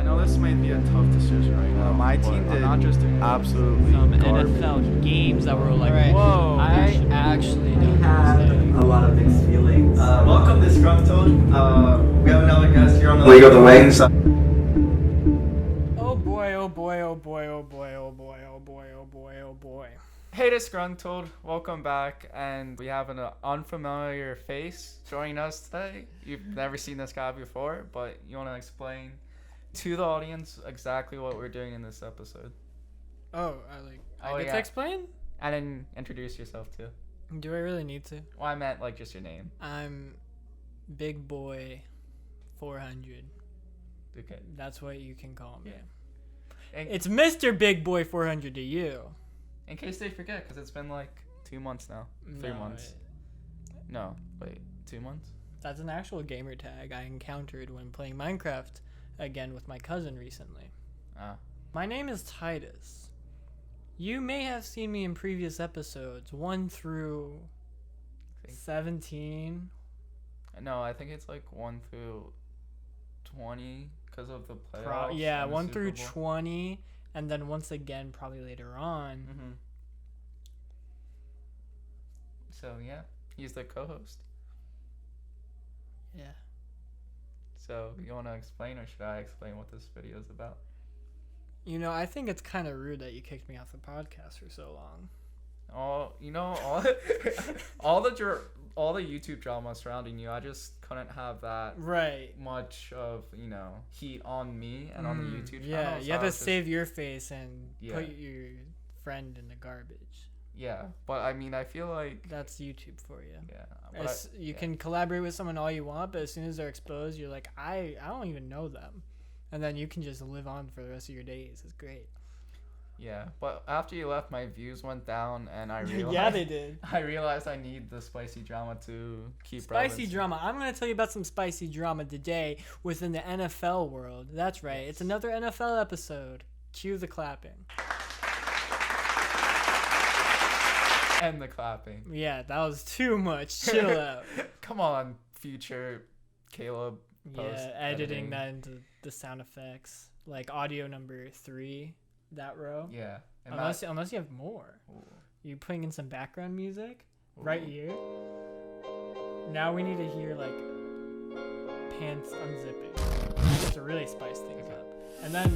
I know this might be a tough decision right now. My but team I'm did not just doing absolutely Some garbage. NFL games that were like, Right. whoa. I actually don't had understand. a lot of mixed feelings. Welcome, Disgruntled. We have another guest here on the League of the Wings. Oh boy, oh boy, oh boy, oh boy, oh boy, oh boy, oh boy, oh boy. Hey, Disgruntled, welcome back, and we have an unfamiliar face joining us today. You've never seen this guy before, but you want to explain to the audience exactly what we're doing in this episode. I get to explain? And then introduce yourself too. Do I really need to? Well, I meant like just your name. I'm Big Boy 400. Okay. That's what you can call me. Yeah. It's Mr. Big Boy 400 to you. In case they forget, because it's been like 2 months now. 3 months. No, wait, 2 months? That's an actual gamer tag I encountered when playing Minecraft again with my cousin recently. Ah. My name is Titus. You may have seen me in previous episodes, 1 through 17. No, I think it's like 1 through 20 because of the playoffs. Yeah, and the 1 Super through Bowl. 20, and then once again probably later on. Mm-hmm. So yeah, he's the co-host. Yeah. So you want to explain, or should I explain what this video is about? You know, I think it's kind of rude that you kicked me off the podcast for so long. All all the YouTube drama surrounding you, I just couldn't have that Right. much of heat on me and on the YouTube channel. Yeah, so you have I to was just- save your face and Yeah. put your friend in the garbage. Yeah, but I mean, I feel like That's YouTube for you. yeah, but You can collaborate with someone all you want, but as soon as they're exposed, you're like, I don't even know them. And then you can just live on for the rest of your days. It's great. yeah, but after you left, my views went down, and I realized Yeah, they did. I realized I need the spicy drama to keep Spicy relevancy. drama. I'm going to tell you about some spicy drama today within the NFL world. That's right. It's another NFL episode. Cue the clapping. And the clapping. Yeah, that was too much. Chill out. Come on, future Caleb. Yeah, editing that into the sound effects. Like audio number 3, that row. Yeah. And Unless you have more. Ooh. You putting in some background music Ooh. right here. Now we need to hear like pants unzipping, just to really spice things up. And then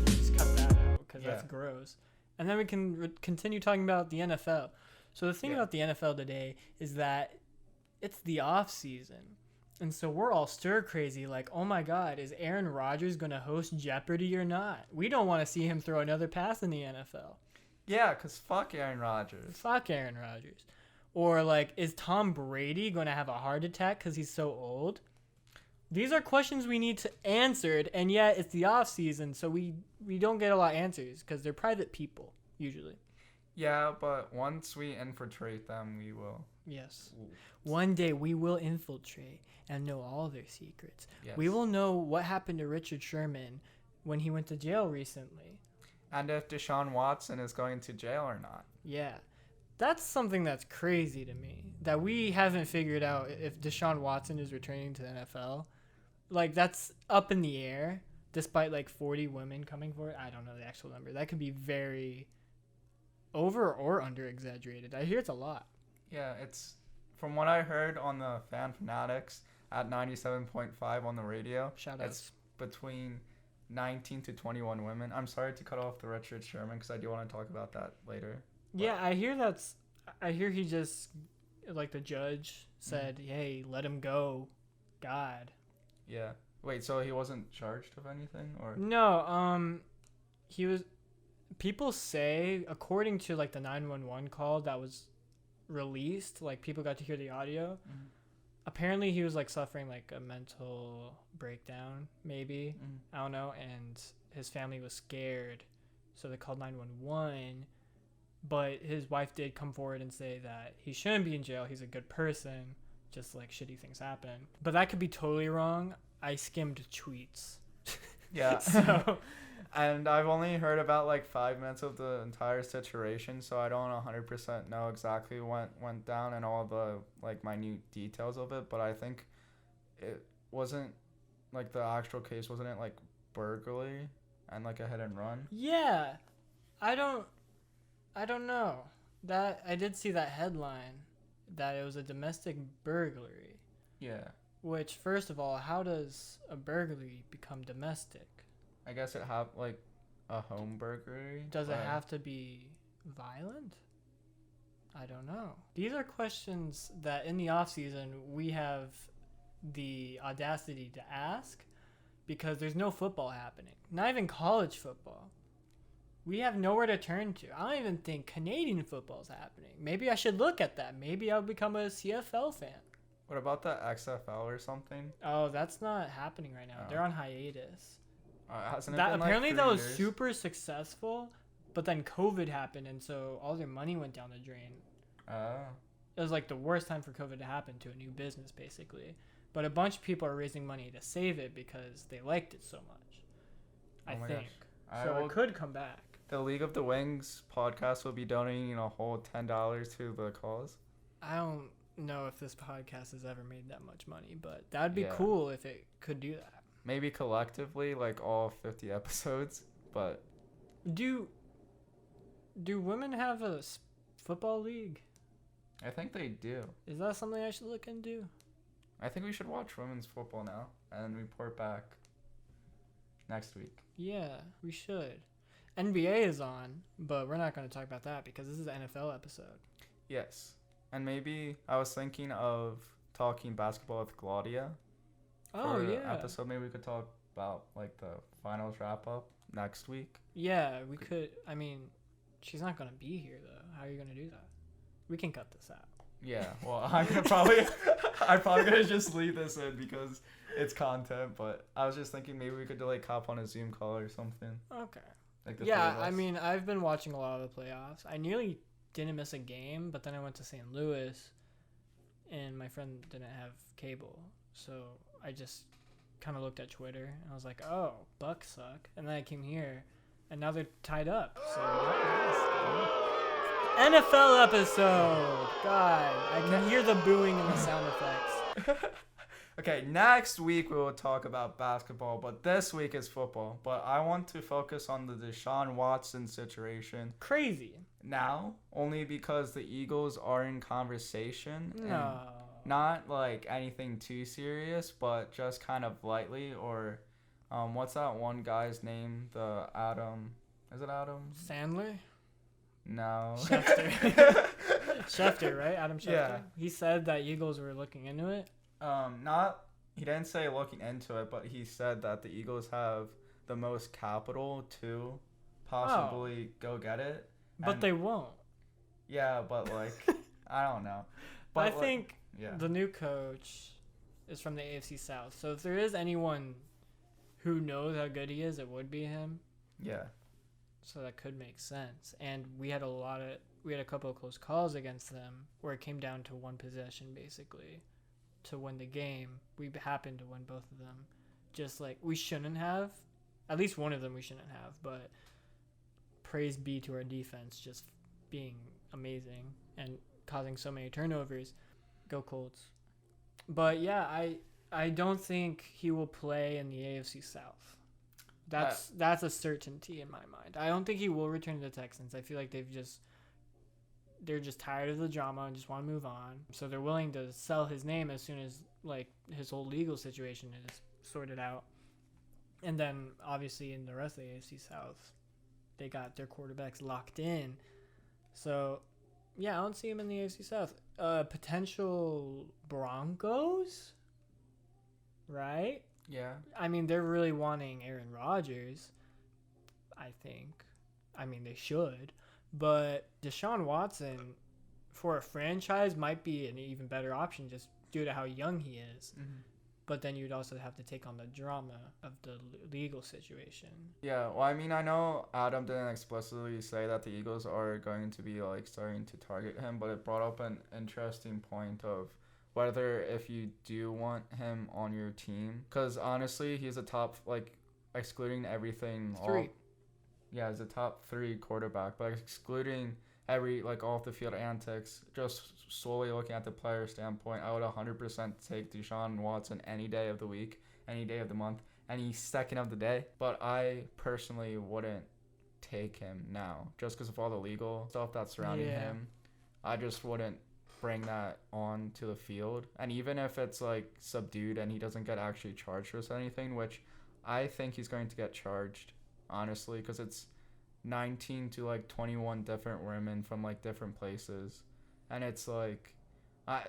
just cut that out because that's gross. And then we can continue talking about the NFL. So the thing about the NFL today is that it's the off season. And so we're all stir crazy like, oh my God, is Aaron Rodgers going to host Jeopardy or not? We don't want to see him throw another pass in the NFL. Yeah, because fuck Aaron Rodgers. Fuck Aaron Rodgers. Or like, is Tom Brady going to have a heart attack because he's so old? These are questions we need to answered, and yet it's the off season, so we don't get a lot of answers because they're private people usually. Yeah, but once we infiltrate them, we will. Yes. One day we will infiltrate and know all their secrets. Yes. We will know what happened to Richard Sherman when he went to jail recently. And if Deshaun Watson is going to jail or not. Yeah. That's something that's crazy to me, that we haven't figured out if Deshaun Watson is returning to the NFL. Like, that's up in the air, despite like 40 women coming for it. I don't know the actual number. That could be very over or under exaggerated. I hear it's a lot. Yeah, it's from what I heard on the Fan Fanatics at 97.5 on the radio. Shout It's between 19 to 21 women. I'm sorry to cut off the Richard Sherman because I do want to talk about that later. Yeah, I hear he just, like the judge said, hey, let him go. God. Yeah. Wait, so he wasn't charged with anything, or? No, he was, people say, according to like the 911 call that was released, like people got to hear the audio. Mm-hmm. Apparently he was like suffering like a mental breakdown, maybe. Mm-hmm. I don't know, and his family was scared, so they called 911. But his wife did come forward and say that he shouldn't be in jail. He's a good person, just like shitty things happen. But that could be totally wrong. I skimmed tweets. Yeah. So, and I've only heard about like 5 minutes of the entire situation, so I don't 100% know exactly what went down and all the like minute details of it. But I think it wasn't like the actual case, wasn't it like burglary and like a hit and run. Yeah, I don't know. That I did see that headline that it was a domestic burglary. Yeah. Which, first of all, how does a burglary become domestic? I guess it have like a home burglary. Does it have to be violent? I don't know. These are questions that in the offseason we have the audacity to ask because there's no football happening. Not even college football. We have nowhere to turn to. I don't even think Canadian football is happening. Maybe I should look at that. Maybe I'll become a CFL fan. What about the XFL or something? Oh, that's not happening right now. Oh. They're on hiatus. Hasn't it That been apparently like that 3 was years? super successful, but then COVID happened, and so all their money went down the drain. It was like the worst time for COVID to happen to a new business, basically. But a bunch of people are raising money to save it because they liked it so much. I Oh my think. gosh. So it could come back. The League of the Wings podcast will be donating a whole $10 to the cause. I don't know if this podcast has ever made that much money, but that'd be Yeah. cool if it could do that. Maybe collectively, like all 50 episodes, but Do women have a football league? I think they do. Is that something I should look into? I think we should watch women's football now and report back next week. Yeah, we should. NBA is on, but we're not going to talk about that because this is an NFL episode. Yes. And maybe I was thinking of talking basketball with Claudia. Oh, for an yeah. episode. Maybe we could talk about like the finals wrap up next week. Yeah, we could. I mean, she's not going to be here, though. How are you going to do that? We can cut this out. Yeah. Well, I'm probably gonna just leave this in because it's content. But I was just thinking maybe we could like hop on a Zoom call or something. Okay. Like the Yeah, three of I us. mean, I've been watching a lot of the playoffs. I nearly didn't miss a game, but then I went to St. Louis, and my friend didn't have cable, so I just kind of looked at Twitter, and I was like, oh, Bucks suck. And then I came here, and now they're tied up. So NFL episode! God, I can hear the booing and the sound effects. Okay, next week we will talk about basketball, but this week is football. But I want to focus on the Deshaun Watson situation Crazy. now, only because the Eagles are in conversation. and No. Not like anything too serious, but just kind of lightly. Or, what's that one guy's name? The Adam. Is it Adam? Sandler? No. Schefter. Schefter, right? Adam Schefter? Yeah. He said that Eagles were looking into it. He didn't say looking into it, but he said that the Eagles have the most capital to possibly go get it. But And- they won't. Yeah, but like, I don't know. But I like, think yeah. the new coach is from the AFC South. So if there is anyone who knows how good he is, it would be him. Yeah. So that could make sense. And we had a couple of close calls against them where it came down to one possession basically to win the game. We happened to win both of them. Just like we shouldn't have. At least one of them we shouldn't have, but praise be to our defense just being amazing and causing so many turnovers. Go Colts. But yeah, I don't think he will play in the AFC South. That's a certainty in my mind. I don't think he will return to the Texans. I feel like they're just tired of the drama and just want to move on. So they're willing to sell his name as soon as like his whole legal situation is sorted out. And then obviously in the rest of the AFC South, they got their quarterbacks locked in. So yeah, I don't see him in the AFC South. Potential Broncos, right? Yeah. I mean, they're really wanting Aaron Rodgers, I think. I mean, they should. But Deshaun Watson, for a franchise, might be an even better option just due to how young he is. Mm-hmm. But then you'd also have to take on the drama of the legal situation. Yeah, well, I mean, I know Adam didn't explicitly say that the Eagles are going to be, like, starting to target him, but it brought up an interesting point of whether if you do want him on your team. Because, honestly, he's a top, like, excluding everything. He's a top 3 quarterback, but excluding all off the field antics, just solely looking at the player standpoint, I would 100% take Deshaun Watson any day of the week, any day of the month, and he's second of the day. But I personally wouldn't take him now just because of all the legal stuff that's surrounding him. I just wouldn't bring that on to the field. And even if it's like subdued and he doesn't get actually charged with anything, which I think he's going to get charged, honestly, because it's 19 to like 21 different women from like different places. And it's like, I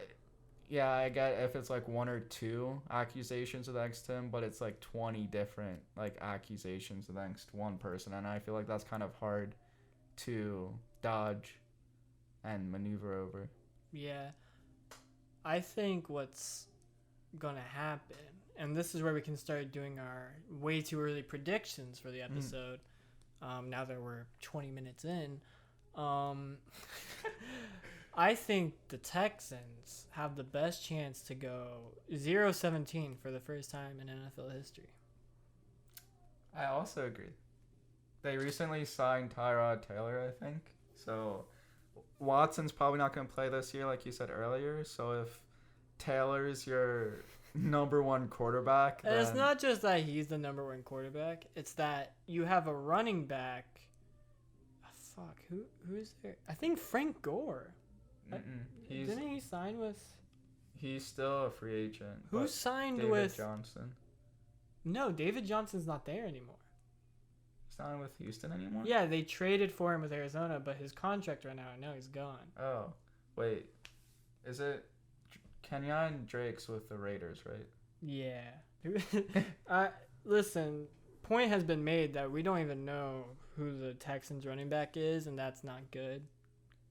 get if it's like 1 or 2 accusations against him, but it's like 20 different like accusations against one person, and I feel like that's kind of hard to dodge and maneuver over. Yeah. I think what's gonna happen, and this is where we can start doing our way too early predictions for the episode, now that we're 20 minutes in. I think the Texans have the best chance to go 0-17 for the first time in NFL history. I also agree. They recently signed Tyrod Taylor, I think. So Watson's probably not going to play this year, like you said earlier. So if Taylor's your number one quarterback, And it's not just that he's the number one quarterback. It's that you have a running back. Who is there? I think Frank Gore. Didn't he sign with? He's still a free agent. Who signed David with? Johnson. No, David Johnson's not there anymore. He's not with Houston anymore? Yeah, they traded for him with Arizona, but his contract right now, I know he's gone. Oh, wait. Is it Kenyon Drake's with the Raiders, right? Yeah. Listen, point has been made that we don't even know who the Texans running back is, and that's not good.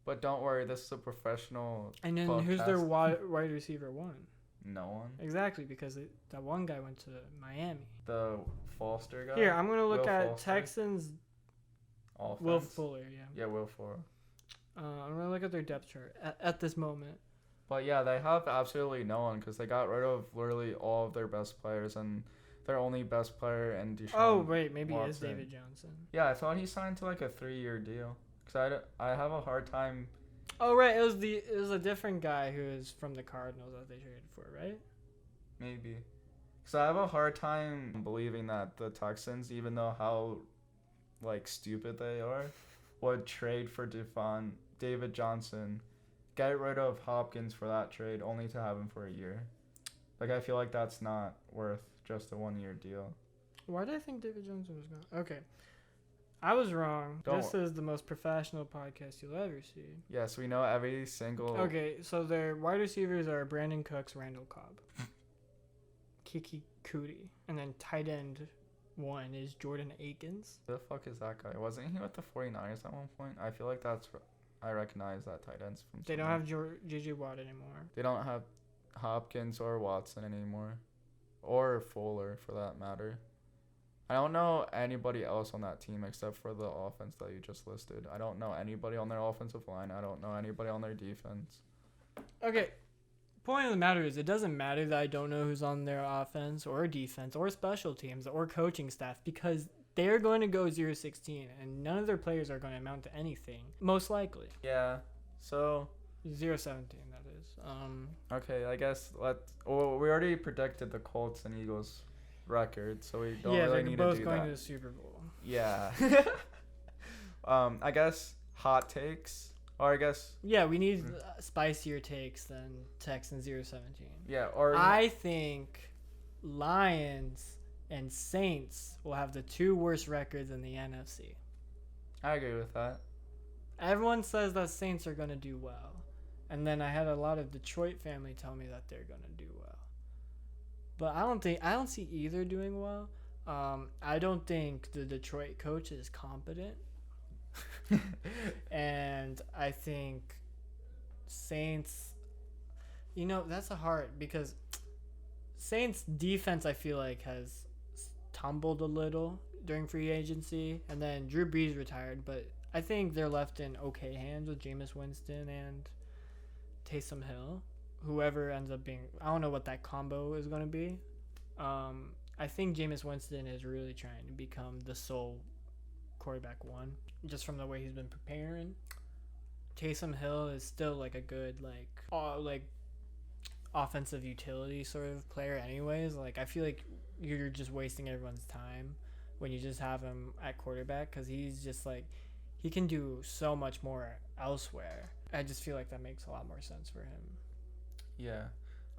But don't worry, this is a professional And then podcast. who's their wide receiver one? No one. Exactly, because that one guy went to Miami. The Foster guy? Here, I'm going to look Will at Foster? Texans. Offense? Will Fuller, yeah. Yeah, Will Fuller. I'm going to look at their depth chart at this moment. But yeah, they have absolutely no one because they got rid of literally all of their best players, and their only best player in Deshaun. Oh, wait, maybe it is Watson. David Johnson. Yeah, I thought he signed to like a 3-year deal. Because I have a hard time. Oh, right, it was a different guy who is from the Cardinals that they traded for, right? Maybe. Because I have a hard time believing that the Texans, even though how like stupid they are, would trade for David Johnson, get rid of Hopkins for that trade only to have him for a year. Like, I feel like that's not worth just a 1-year deal. Why did I think David Johnson was gone? Okay. I was wrong. This is the most professional podcast you'll ever see. Yes, we know every single... Okay, so their wide receivers are Brandon Cooks, Randall Cobb, Kiki Cootie, and then tight end 1 is Jordan Akins. Who the fuck is that guy? Wasn't he with the 49ers at one point? I feel like I recognize that tight ends from They don't somewhere. have J.J. Watt anymore. They don't have Hopkins or Watson anymore. Or Fuller, for that matter. I don't know anybody else on that team except for the offense that you just listed. I don't know anybody on their offensive line. I don't know anybody on their defense. Okay, point of the matter is it doesn't matter that I don't know who's on their offense or defense or special teams or coaching staff because they're going to go 0-16 and none of their players are going to amount to anything, most likely. Yeah, so... 0-17, that is. Okay, I guess we already predicted the Colts and Eagles record, so we don't really need to do that. Yeah, they're both going to the Super Bowl. Yeah. I guess hot takes, or I guess... Yeah, we need spicier takes than Texans 0-17. Yeah, or... I think Lions and Saints will have the 2 worst records in the NFC. I agree with that. Everyone says that Saints are going to do well. And then I had a lot of Detroit family tell me that they're going to do well. But I don't see either doing well. I don't think the Detroit coach is competent. And I think Saints, that's a hard because Saints defense I feel like has tumbled a little during free agency, and then Drew Brees retired, but I think they're left in okay hands with Jameis Winston and Taysom Hill. Whoever ends up being, I don't know what that combo is going to be. I think Jameis Winston is really trying to become the sole quarterback 1, just from the way he's been preparing. Taysom Hill is still like a good like offensive utility sort of player anyways. Like I feel like you're just wasting everyone's time when you just have him at quarterback, because he's just like, he can do so much more elsewhere. I just feel like that makes a lot more sense for him. Yeah.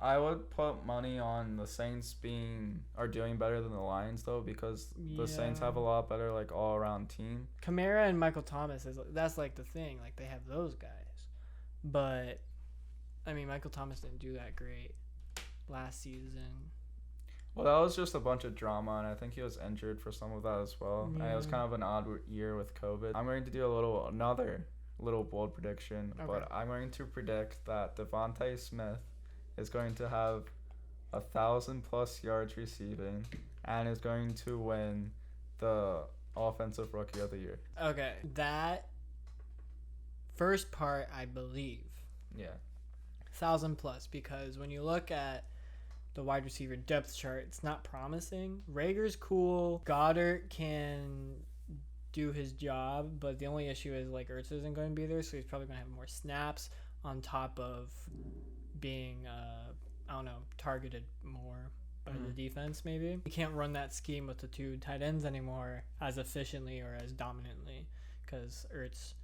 I would put money on the Saints doing better than the Lions, though, because the Saints have a lot better, like, all-around team. Kamara and Michael Thomas, that's, like, the thing. Like, they have those guys. But, I mean, Michael Thomas didn't do that great last season. Well, that was just a bunch of drama, and I think he was injured for some of that as well. Yeah. And it was kind of an odd year with COVID. I'm going to do another little bold prediction, but I'm going to predict that Devontae Smith is going to have 1,000+ yards receiving and is going to win the Offensive Rookie of the Year. Okay, that first part, I believe. Yeah. 1,000+, because when you look at the wide receiver depth chart, it's not promising. Rager's cool. Goddard can do his job, but the only issue is, like, Ertz isn't going to be there, so he's probably going to have more snaps on top of being, targeted more by the defense, maybe. You can't run that scheme with the two tight ends anymore as efficiently or as dominantly, because Ertz,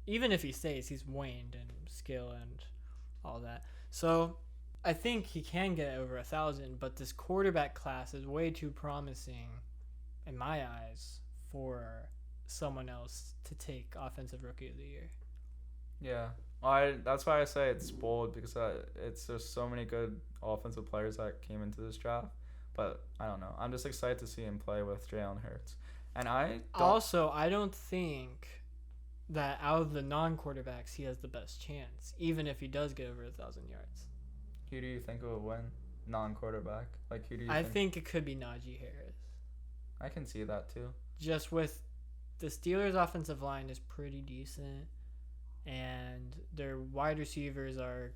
even if he stays, he's waned in skill and all that. So I think he can get over 1,000, but this quarterback class is way too promising, in my eyes, for someone else to take Offensive Rookie of the Year. Yeah. That's why I say it's bold, because it's just so many good offensive players that came into this draft. But I don't know. I'm just excited to see him play with Jalen Hurts. And I don't think that out of the non-quarterbacks, he has the best chance, even if he does get over 1,000 yards. Who do you think will win? Non-quarterback? Like, who do you I think it could be Najee Harris. I can see that too. Just with the Steelers' offensive line is pretty decent, and their wide receivers are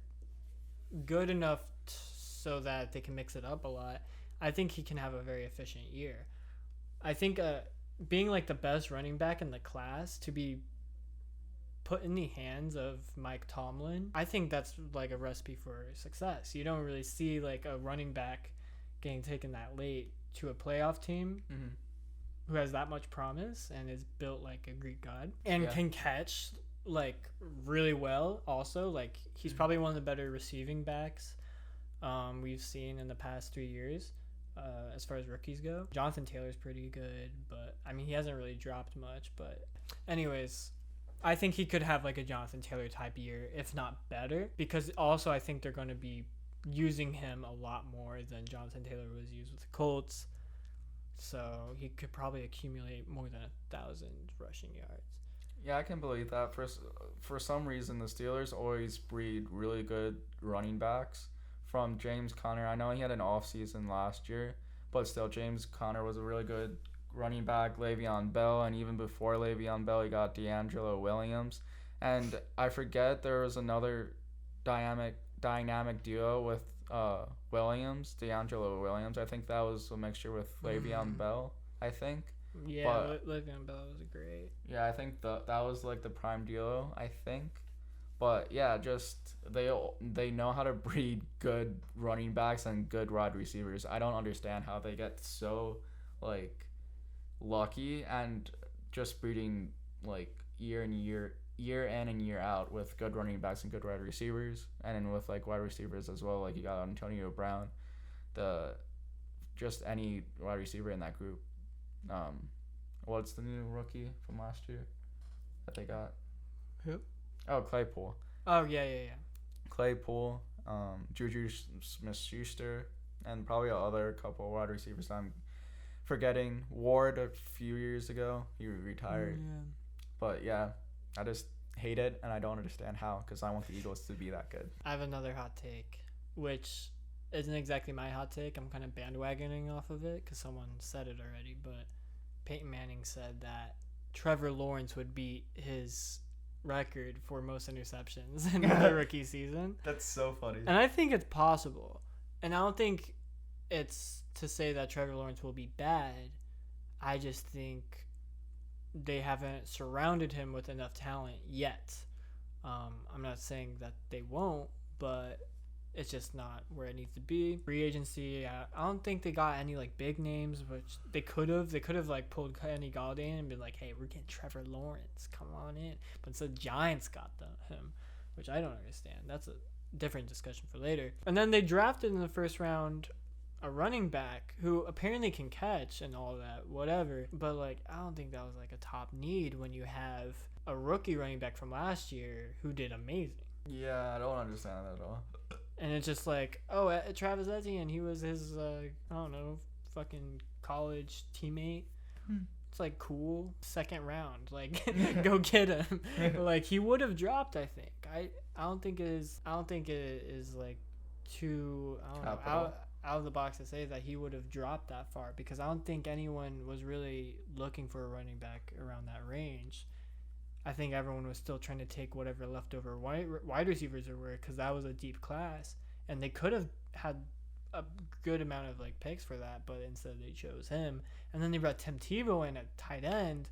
good enough so that they can mix it up a lot. I think he can have a very efficient year. I think being like the best running back in the class to be put in the hands of Mike Tomlin, I think that's like a recipe for success. You don't really see like a running back getting taken that late to a playoff team who has that much promise and is built like a Greek god and can catch like really well. Also, like he's probably one of the better receiving backs we've seen in the past 3 years as far as rookies go. Jonathan Taylor's pretty good, but I mean he hasn't really dropped much. But anyways, I think he could have like a Jonathan Taylor type year, if not better, because also I think they're going to be using him a lot more than Jonathan Taylor was used with the Colts. So he could probably accumulate more than 1,000 rushing yards. Yeah, I can believe that. For some reason, the Steelers always breed really good running backs. From James Conner, I know he had an off season last year, but still, James Conner was a really good running back. Le'Veon Bell, and even before Le'Veon Bell, he got D'Angelo Williams. And I forget there was another dynamic duo with Williams, D'Angelo Williams. I think that was a mixture with Le'Veon Bell, I think. Yeah, Le'Veon Bell was great. Yeah, I think that was like the prime duo, I think. But yeah, just they know how to breed good running backs and good wide receivers. I don't understand how they get so like lucky and just breeding like year in and year out with good running backs and good wide receivers, and then with like wide receivers as well. Like you got Antonio Brown, just any wide receiver in that group. What's the new rookie from last year that they got? Who? Oh, Claypool. Oh yeah. Claypool, Juju Smith-Schuster, and probably other couple wide receivers I'm forgetting. Ward a few years ago, he retired. Yeah. But yeah, I just hate it, and I don't understand how, because I want the Eagles to be that good. I have another hot take, which isn't exactly my hot take. I'm kind of bandwagoning off of it because someone said it already, but Peyton Manning said that Trevor Lawrence would beat his record for most interceptions in the rookie season. That's so funny. And I think it's possible. And I don't think it's to say that Trevor Lawrence will be bad. I just think they haven't surrounded him with enough talent yet. I'm not saying that they won't, but It's just not where it needs to be. Free agency, I don't think they got any like big names, which they could have. They could have like pulled Kenny Galladay in and been like, hey, we're getting Trevor Lawrence. Come on in. But instead, Giants got him, which I don't understand. That's a different discussion for later. And then they drafted in the first round a running back who apparently can catch and all that, whatever. But like, I don't think that was like a top need when you have a rookie running back from last year who did amazing. Yeah, I don't understand that at all. And it's just like, Travis Etienne, he was his, I don't know, fucking college teammate. It's like, cool. Second round. Like, go get him. Like, he would have dropped, I think. I don't think it is like too, I don't know, out of the box to say that he would have dropped that far, because I don't think anyone was really looking for a running back around that range. I think everyone was still trying to take whatever leftover wide receivers there were, because that was a deep class, and they could have had a good amount of like picks for that, but instead they chose him. And then they brought Tim Tebow in at tight end.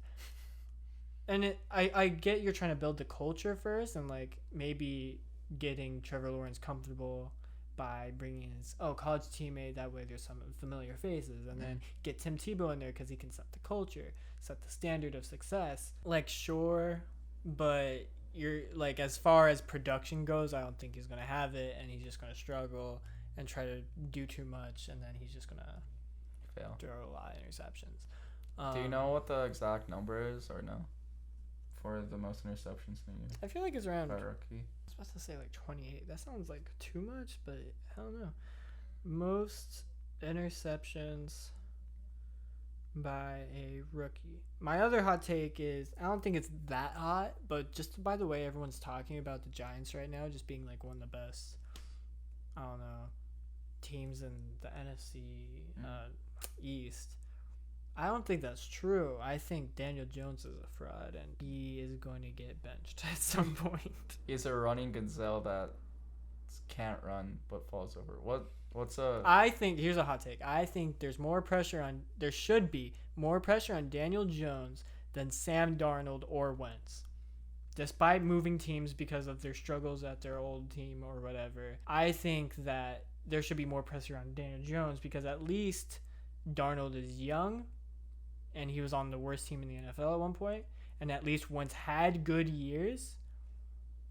And I get you're trying to build the culture first, and like maybe getting Trevor Lawrence comfortable by bringing his college teammate, that way there's some familiar faces, and then get Tim Tebow in there because he can set the culture, set the standard of success. Like, sure, but you're like, as far as production goes, I don't think he's gonna have it, and he's just gonna struggle and try to do too much, and then he's just gonna fail, throw a lot of interceptions. Do you know what the exact number is or no? For the most interceptions in a year? I feel like it's around, by rookie. I was about to say like 28. That sounds like too much, but I don't know. Most interceptions by a rookie. My other hot take is, I don't think it's that hot, but just by the way everyone's talking about the Giants right now just being like one of the best, I don't know, teams in the NFC East. I don't think that's true. I think Daniel Jones is a fraud, and he is going to get benched at some point. He's a running gazelle that can't run but falls over. What's a... I think, here's a hot take. I think there should be more pressure on Daniel Jones than Sam Darnold or Wentz. Despite moving teams because of their struggles at their old team or whatever, I think that there should be more pressure on Daniel Jones, because at least Darnold is young, and he was on the worst team in the NFL at one point, and at least Wentz had good years.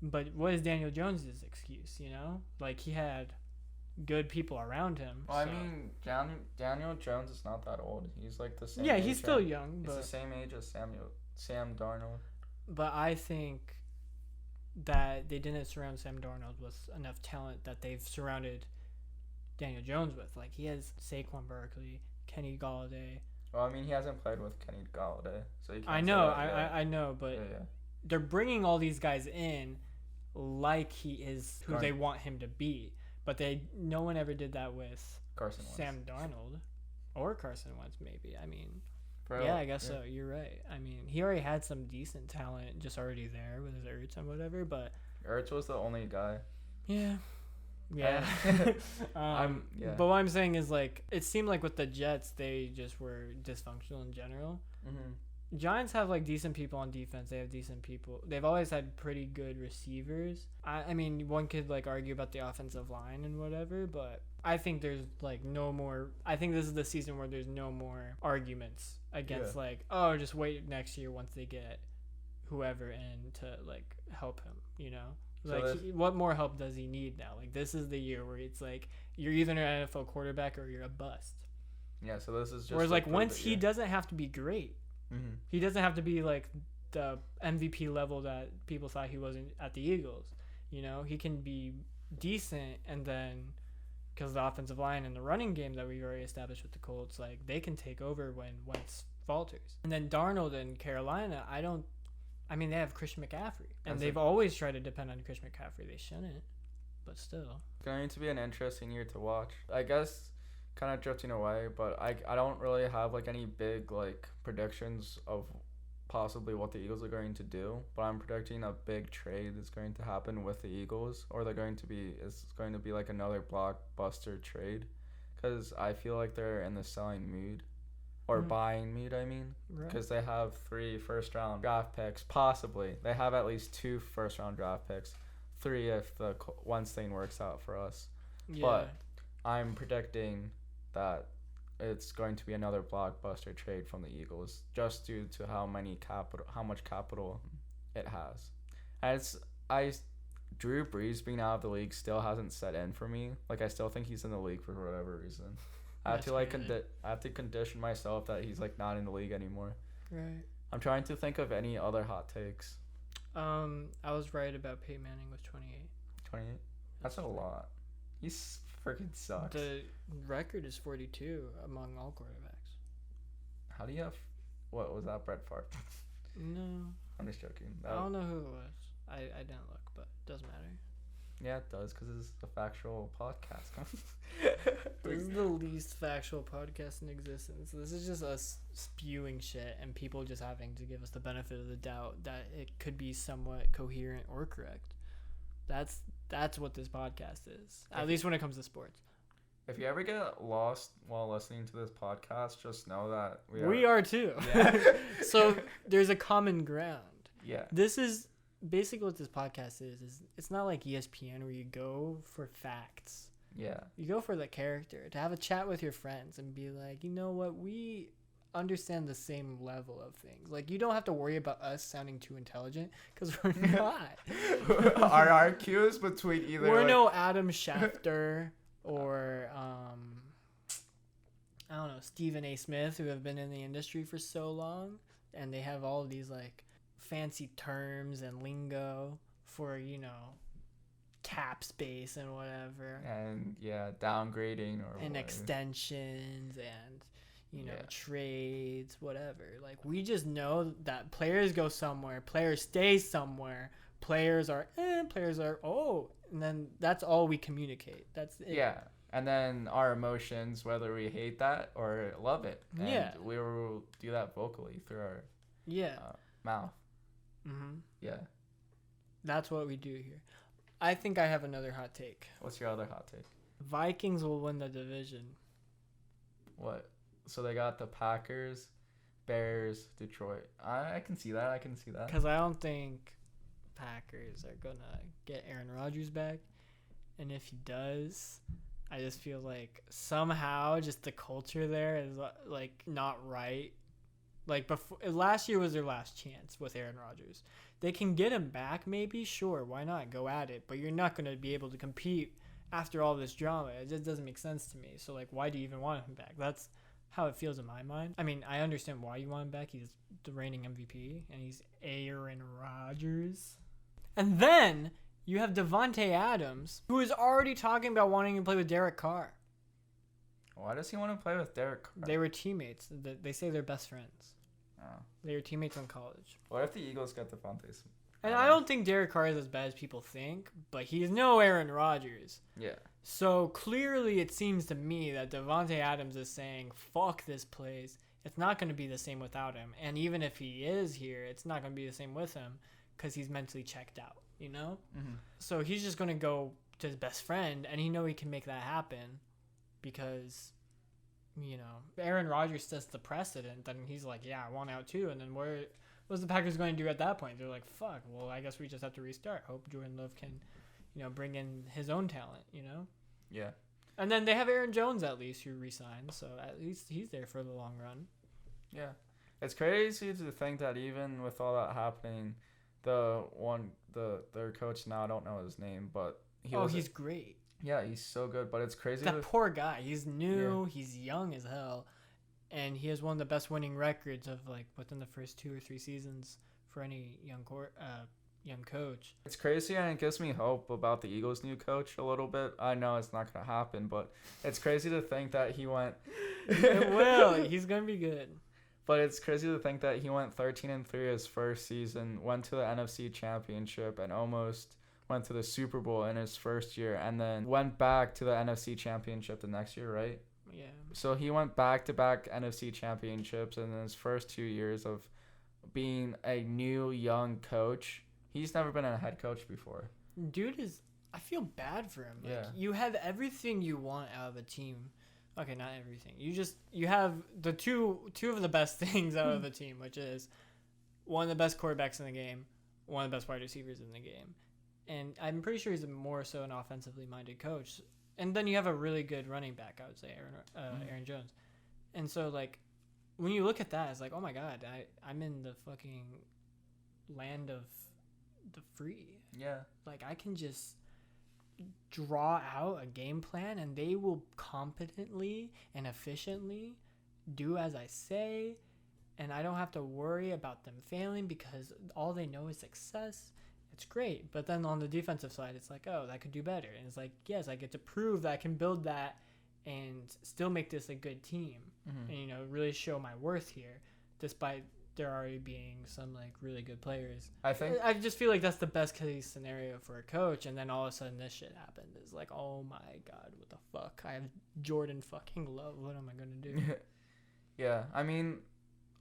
But what is Daniel Jones' excuse, you know? Like, he had good people around him. Well, so. I mean, Daniel Jones is not that old. He's like the same age. Yeah, he's still young. He's the same age as Sam Darnold. But I think that they didn't surround Sam Darnold with enough talent that they've surrounded Daniel Jones with. Like, he has Saquon Barkley, Kenny Galladay. Well, I mean, he hasn't played with Kenny Galladay, so you can't I know, say that, I know, but they're bringing all these guys in like he is who they want him to be. But no one ever did that with Carson Wentz. Sam Darnold or Carson Wentz, maybe. I mean, I guess so. You're right. I mean, he already had some decent talent just already there with his Ertz and whatever, but Ertz was the only guy. Yeah. But what I'm saying is, like, it seemed like with the Jets, they just were dysfunctional in general. Mm-hmm. Giants have like decent people on defense. They have decent people. They've always had pretty good receivers. I mean, one could like argue about the offensive line and whatever, but I think there's like no more. I think this is the season where there's no more arguments against like, oh, just wait next year once they get whoever in to like help him, you know. Like, what more help does he need now? Like, this is the year where it's like, you're either an NFL quarterback or you're a bust. Yeah, so this is just... Whereas, like, Wentz, he doesn't have to be great. Mm-hmm. He doesn't have to be, like, the MVP level that people thought he wasn't at the Eagles. You know? He can be decent, and then, because the offensive line and the running game that we already established with the Colts, like, they can take over when Wentz falters. And then Darnold in Carolina, I mean, they have Christian McCaffrey, and they've always tried to depend on Christian McCaffrey. They shouldn't, but still. It's going to be an interesting year to watch. I guess, kind of drifting away, but I don't really have, like, any big, like, predictions of possibly what the Eagles are going to do, but I'm predicting a big trade is going to happen with the Eagles, or it's going to be, like, another blockbuster trade, because I feel like they're in the selling mood. Or buying mood, I mean. Because they have 3 first-round draft picks, possibly. They have at least 2 first-round draft picks. 3 if the Wentz thing works out for us. Yeah. But I'm predicting that it's going to be another blockbuster trade from the Eagles just due to how much capital it has. As Drew Brees being out of the league still hasn't set in for me. Like I still think he's in the league for whatever reason. I have to I have to condition myself that he's like not in the league anymore. Right. I'm trying to think of any other hot takes. I was right about Peyton Manning was 28. 28? That's a lot. He freaking sucks. The record is 42 among all quarterbacks. How do you have... What was that, Brett Favre? No. I'm just joking. I don't know who it was. I didn't look, but it doesn't matter. Yeah, it does, because it's a factual podcast. This is the least factual podcast in existence. This is just us spewing shit and people just having to give us the benefit of the doubt that it could be somewhat coherent or correct. That's what this podcast is, at least when it comes to sports. If you ever get lost while listening to this podcast, just know that we are too. Yeah. So there's a common ground. Yeah. This is basically what this podcast is it's not like ESPN where you go for facts. Yeah. You go for the character, to have a chat with your friends and be like, you know what, we understand the same level of things. Like, you don't have to worry about us sounding too intelligent, because we're not. Our cues between either... We're no Adam Schefter or, I don't know, Stephen A. Smith, who have been in the industry for so long, and they have all of these, like, fancy terms and lingo for, you know, cap space and whatever. And, yeah, downgrading or and whatever. Extensions and, you know, Yeah. trades, whatever. Like, we just know that players go somewhere, players stay somewhere, players are and then that's all we communicate. That's it. Yeah. And then our emotions, whether we hate that or love it. And Yeah. we will do that vocally through our Yeah. mouth. Mm-hmm. Yeah. That's what we do here. I think I have another hot take. What's your other hot take? Vikings will win the division. What? So they got the Packers, Bears, Detroit. I can see that. Because I don't think Packers are going to get Aaron Rodgers back. And if he does, I just feel like somehow just the culture there is, like, not right. Like, before, last year was their last chance with Aaron Rodgers. They can get him back, maybe, sure, why not? Go at it. But you're not going to be able to compete after all this drama. It just doesn't make sense to me. So, like, why do you even want him back? That's how it feels in my mind. I mean, I understand why you want him back. He's the reigning MVP, and he's Aaron Rodgers. And then you have Devontae Adams, who is already talking about wanting to play with Derek Carr. Why does he want to play with Derek Carr? They were teammates. They say they're best friends. Oh. They were teammates in college. What if the Eagles get Devontae? And I don't think Derek Carr is as bad as people think, but he's no Aaron Rodgers. Yeah. So clearly it seems to me that Devontae Adams is saying, fuck this place. It's not going to be the same without him. And even if he is here, it's not going to be the same with him because he's mentally checked out, you know? Mm-hmm. So he's just going to go to his best friend, and he know he can make that happen because... You know, Aaron Rodgers sets the precedent, then he's like, yeah, I want out too. And then what's the Packers going to do at that point? They're like, fuck, well, I guess we just have to restart. Hope Jordan Love can, you know, bring in his own talent, you know? Yeah. And then they have Aaron Jones at least who re-signed, so at least he's there for the long run. Yeah. It's crazy to think that even with all that happening, their coach now, I don't know his name, but he's great. Yeah, he's so good, but it's crazy. That poor guy. He's new. Yeah. He's young as hell, and he has one of the best winning records of like within the first 2 or 3 seasons for any young coach. It's crazy, and it gives me hope about the Eagles' new coach a little bit. I know it's not gonna happen, but it's crazy to think that he went. It will. He's gonna be good. But it's crazy to think that he went 13-3 his first season, went to the NFC Championship, and almost went to the Super Bowl in his first year, and then went back to the NFC Championship the next year, right? Yeah. So he went back-to-back NFC Championships in his first 2 years of being a new young coach. He's never been a head coach before. Dude I feel bad for him. Like, yeah. You have everything you want out of a team. Okay, not everything. You have the two of the best things out of the team, which is one of the best quarterbacks in the game, one of the best wide receivers in the game. And I'm pretty sure he's more so an offensively minded coach. And then you have a really good running back, I would say, Aaron Jones. And so, like, when you look at that, it's like, oh my God, I'm in the fucking land of the free. Yeah. Like, I can just draw out a game plan and they will competently and efficiently do as I say. And I don't have to worry about them failing because all they know is success. It's great. But then on the defensive side, it's like, oh, that could do better. And it's like, yes, I get to prove that I can build that and still make this a good team. And, you know, really show my worth here, despite there already being some, like, really good players. I just feel like that's the best case scenario for a coach. And then all of a sudden this shit happened. It's like, oh my God, what the fuck? I have Jordan fucking Love. What am I going to do? Yeah. I mean,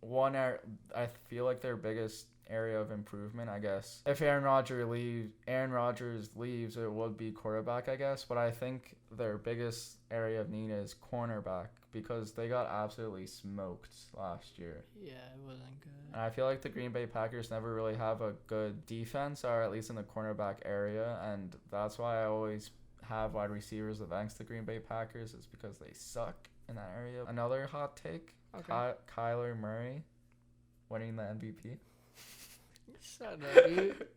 I feel like their biggest area of improvement, I guess, if Aaron Rodgers leaves, it would be quarterback, I guess. But I think their biggest area of need is cornerback because they got absolutely smoked last year. Yeah, it wasn't good. And I feel like the Green Bay Packers never really have a good defense, or at least in the cornerback area, and that's why I always have wide receivers against the Green Bay Packers, is because they suck in that area. Another hot take, Okay. Kyler Murray winning the MVP. Shut up, dude.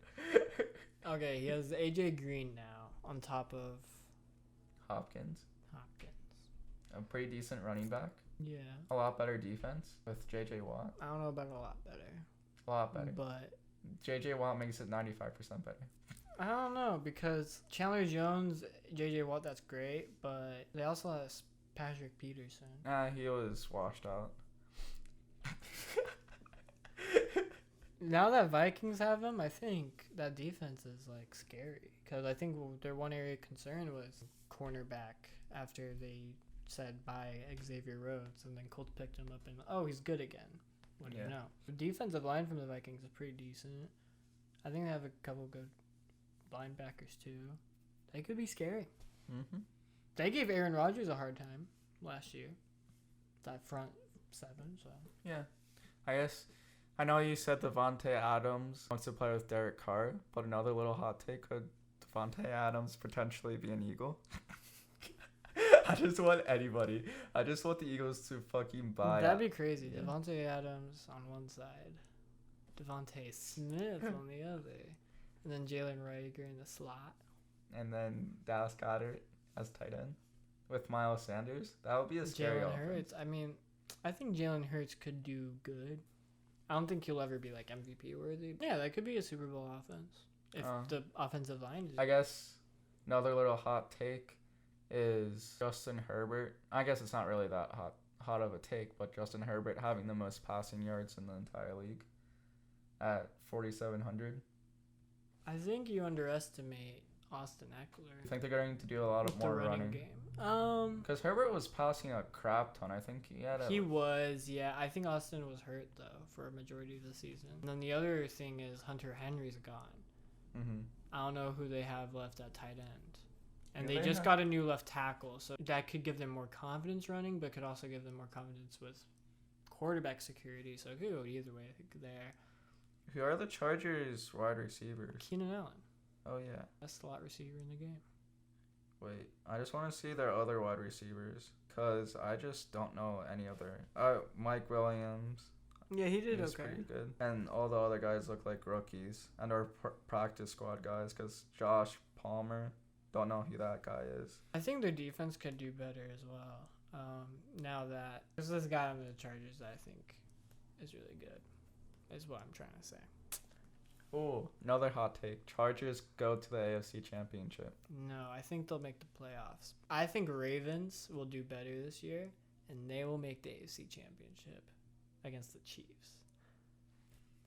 Okay, he has AJ Green now on top of Hopkins. A pretty decent running back. Yeah. A lot better defense with J.J. Watt. I don't know about a lot better. A lot better. But J.J. Watt makes it 95% better. I don't know because Chandler Jones, J.J. Watt, that's great, but they also have Patrick Peterson. He was washed out. Now that Vikings have him, I think that defense is, like, scary. Because I think their one area of concern was cornerback after they said bye Xavier Rhodes. And then Colts picked him up and, oh, he's good again. What do you know? The defensive line from the Vikings is pretty decent. I think they have a couple good linebackers, too. They could be scary. Mm-hmm. They gave Aaron Rodgers a hard time last year. That front seven, so. Yeah. I guess... I know you said Devontae Adams wants to play with Derek Carr, but another little hot take, could Devontae Adams potentially be an Eagle? I just want the Eagles to fucking buy. That'd be crazy. Yeah. Devontae Adams on one side, Devontae Smith on the other, and then Jalen Reagor in the slot. And then Dallas Goedert as tight end with Miles Sanders. That would be a scary Jalen offense. Hurts. I mean, I think Jalen Hurts could do good. I don't think he'll ever be, like, MVP worthy. Yeah, that could be a Super Bowl offense if the offensive line is. I guess another little hot take is Justin Herbert. I guess it's not really that hot of a take, but Justin Herbert having the most passing yards in the entire league at 4,700. I think you underestimate Austin Eckler. I think they're going to do a lot of more running. Game. Because Herbert was passing a crap ton. I think he was, yeah. I think Austin was hurt, though, for a majority of the season. And then the other thing is Hunter Henry's gone. Mm-hmm. I don't know who they have left at tight end. And Yeah, they they just have- got a new left tackle, so that could give them more confidence running, but could also give them more confidence with quarterback security. So it could go either way, I think, there. Who are the Chargers wide receivers? Keenan Allen, Oh, yeah. best slot receiver in the game. Wait, I just want to see their other wide receivers because I just don't know any other. Mike Williams. Yeah, he did He's okay. pretty good. And all the other guys look like rookies and are practice squad guys because Josh Palmer, don't know who that guy is. I think their defense could do better as well. Now that there's this guy on the Chargers that I think is really good, is what I'm trying to say. Oh, another hot take. Chargers go to the AFC Championship. No, I think they'll make the playoffs. I think Ravens will do better this year, and they will make the AFC Championship against the Chiefs.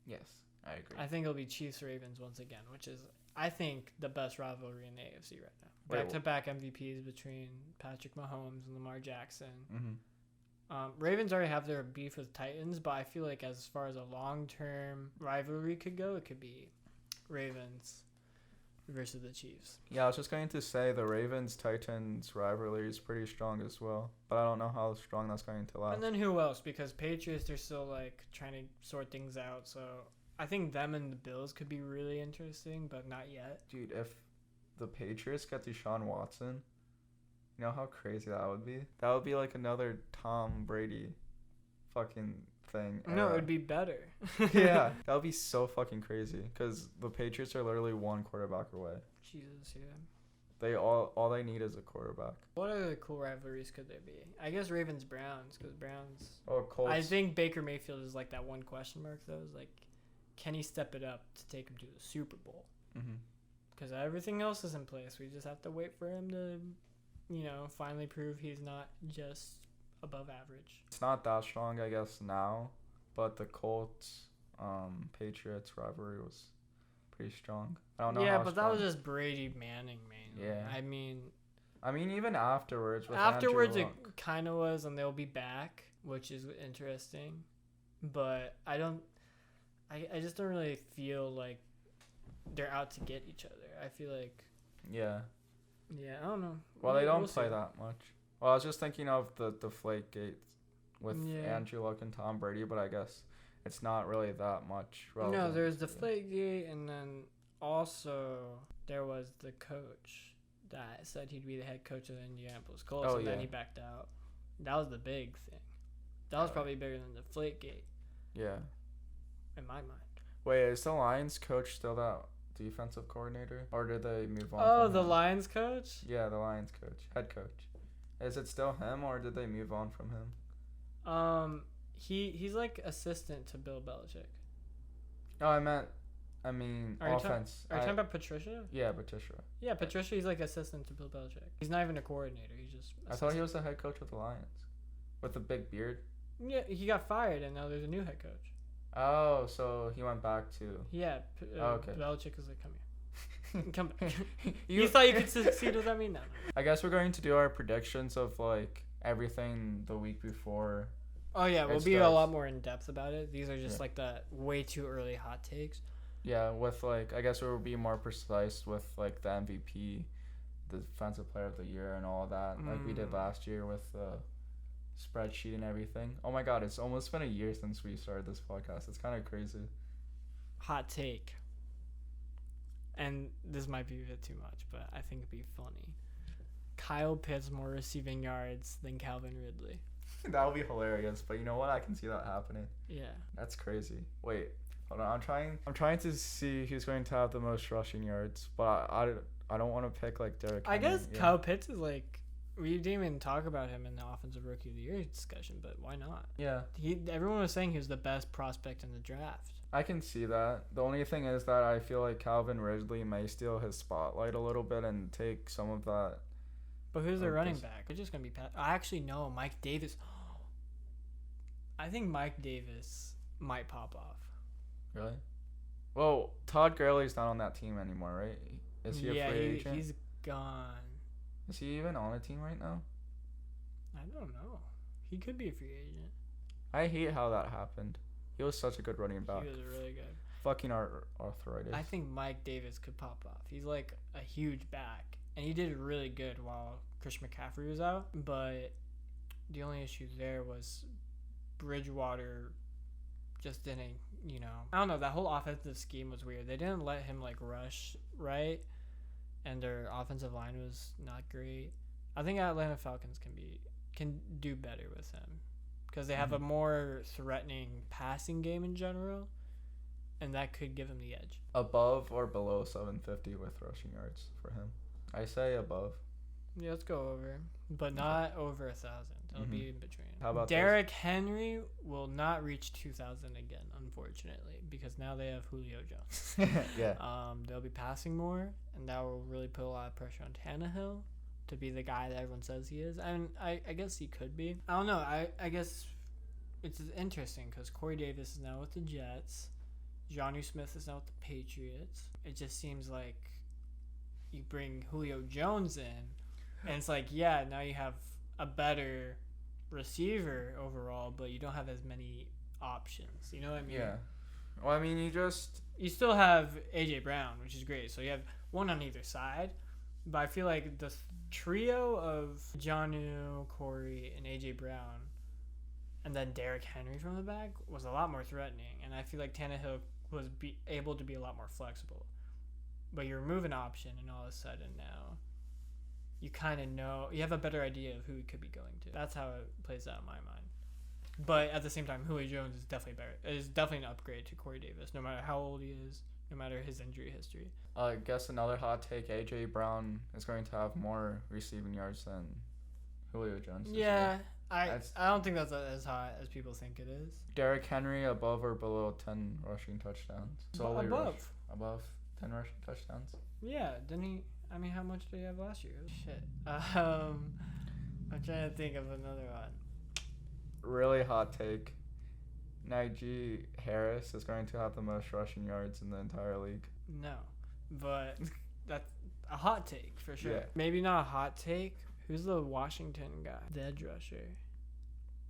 Yes, I agree. I think it'll be Chiefs-Ravens once again, which is, I think, the best rivalry in the AFC right now. Wait, Back-to-back MVPs between Patrick Mahomes and Lamar Jackson. Mm-hmm. Ravens already have their beef with Titans, but I feel like as far as a long-term rivalry could go, it could be Ravens versus the Chiefs. Yeah, I was just going to say the Ravens-Titans rivalry is pretty strong as well, but I don't know how strong that's going to last. And then who else? Because Patriots, they're still, like, trying to sort things out, so I think them and the Bills could be really interesting, but not yet. Dude, if the Patriots get Deshaun Watson, You know how crazy that would be? That would be like another Tom Brady fucking thing. No, it would be better. Yeah, that would be so fucking crazy because the Patriots are literally one quarterback away. Jesus, yeah. They all they need is a quarterback. What other cool rivalries could there be? I guess Ravens Browns, because Browns. Oh, Colts. I think Baker Mayfield is like that one question mark though. Is like, can he step it up to take him to the Super Bowl? Because everything else is in place. We just have to wait for him to, finally prove he's not just above average. It's not that strong, I guess, now, but the Colts, Patriots rivalry was pretty strong. I don't know. Yeah, how but strong. that was just Brady Manning mainly. Yeah. I mean, even afterwards. With afterwards Andrew it Luck. kind of was, and they'll be back, which is interesting. But I just don't really feel like they're out to get each other. I feel like. Yeah. Yeah, I don't know. Well, they don't We'll play see. that much. Well, I was just thinking of the Deflategate with Yeah. Andrew Luck and Tom Brady, but I guess it's not really that much No, relevant. there's Deflategate, and then also there was the coach that said he'd be the head coach of the Indianapolis Colts, and then yeah. he backed out. That was the big thing. That was probably bigger than Deflategate Yeah. in my mind. Wait, is the Lions coach still that defensive coordinator, or did they move on? Oh, from the him? Lions coach? Yeah, the Lions coach, head coach. Is it still him, or did they move on from him? He's like assistant to Bill Belichick. No, I mean Are you offense. Are you talking about Patricia? Yeah, Patricia. Yeah, Patricia. He's like assistant to Bill Belichick. He's not even a coordinator. He's just. I thought he was the head coach with the Lions, with the big beard. Yeah, he got fired, and now there's a new head coach. Oh, so he went back to. Yeah. Okay. Belichick is like, come here. Come back. You thought you could succeed without me? No. I guess we're going to do our predictions of like everything the week before. Oh yeah, we'll It be a starts. lot more in depth about it. These are just Yeah. like the way too early hot takes. Yeah, with like I guess we'll be more precise with like the MVP, the defensive player of the year, and all that, like we did last year with the spreadsheet and everything. Oh my God, it's almost been a year since we started this podcast. It's kind of crazy. Hot take. And this might be a bit too much, but I think it'd be funny. Kyle Pitts more receiving yards than Calvin Ridley. That would be hilarious, but you know what? I can see that happening. Yeah. That's crazy. Wait, hold on. I'm trying to see who's going to have the most rushing yards, but I don't want to pick like Derrick I Henry. guess Yeah. Kyle Pitts is like, we didn't even talk about him in the offensive rookie of the year discussion, but why not? Yeah, Everyone was saying he was the best prospect in the draft. I can see that. The only thing is that I feel like Calvin Ridley may steal his spotlight a little bit and take some of that. But who's their Oh, running does- back? They're just gonna be Pat. I actually know Mike Davis. I think Mike Davis might pop off. Really? Well, Todd Gurley's not on that team anymore, right? Is he a free agent? He's gone. Is he even on a team right now? I don't know. He could be a free agent. I hate how that happened. He was such a good running back. He was really good. Fucking arthritis. I think Mike Davis could pop off. He's like a huge back, and he did really good while Christian McCaffrey was out. But the only issue there was Bridgewater just didn't, I don't know. That whole offensive scheme was weird. They didn't let him like rush right, and their offensive line was not great. I think Atlanta Falcons can do better with him because they have a more threatening passing game in general. And that could give him the edge. Above or below 750 with rushing yards for him? I say above. Yeah, let's go over. But not over 1,000. It'll be in between. How about Derrick Henry will not reach 2,000 again, unfortunately, because now they have Julio Jones. Yeah. They'll be passing more, and that will really put a lot of pressure on Tannehill to be the guy that everyone says he is. And I guess he could be. I don't know. I guess it's interesting because Corey Davis is now with the Jets. Jonnu Smith is now with the Patriots. It just seems like you bring Julio Jones in, and it's like, yeah, now you have a better receiver overall, but you don't have as many options. You know what I mean? Yeah. Well, I mean, You still have A.J. Brown, which is great. So you have one on either side. But I feel like the trio of Jonnu, Corey, and A.J. Brown, and then Derrick Henry from the back was a lot more threatening. And I feel like Tannehill was able to be a lot more flexible. But you remove an option, and all of a sudden now you kind of know, you have a better idea of who he could be going to. That's how it plays out in my mind. But at the same time, Julio Jones is definitely better. Is definitely an upgrade to Corey Davis, no matter how old he is, no matter his injury history. I guess another hot take: A.J. Brown is going to have more receiving yards than Julio Jones. This year. I don't think that's as high as people think it is. Derrick Henry above or below 10 rushing touchdowns? Above 10 rushing touchdowns. Yeah, didn't he? I mean, how much did he have last year? Shit. I'm trying to think of another one. Really hot take: Najee Harris is going to have the most rushing yards in the entire league. No, but that's a hot take for sure. Yeah. Maybe not a hot take. Who's the Washington guy? The edge rusher.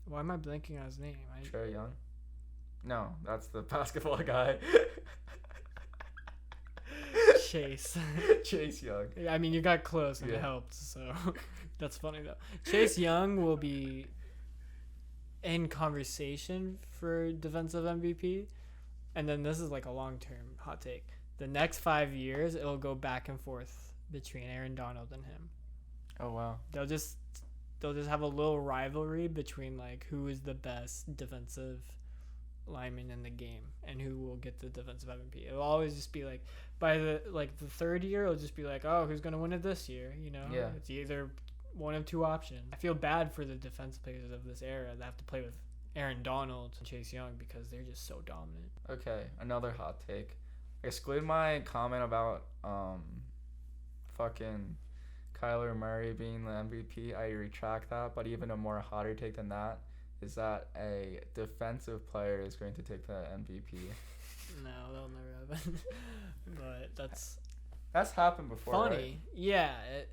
Why am I blanking on his name? Trey Young? No, that's the basketball guy. Chase. Chase Young. I mean, you got close and Yeah. it helped, so that's funny though. Chase Young will be in conversation for defensive MVP, and then this is like a long-term hot take. The next 5 years, it'll go back and forth between Aaron Donald and him. Oh wow. They'll just have a little rivalry between like who is the best defensive lineman in the game and who will get the defensive MVP. It'll always just be like by the third year, it'll just be like, oh, who's gonna win it this year? You know, Yeah. It's either one of two options. I feel bad for the defensive players of this era that have to play with Aaron Donald and Chase Young because they're just so dominant. Okay, another hot take. Exclude my comment about fucking Kyler Murray being the MVP. I retract that, but even a more hotter take than that is that a defensive player is going to take the MVP. No, that'll never happen. But That's happened before, funny. right? Yeah, it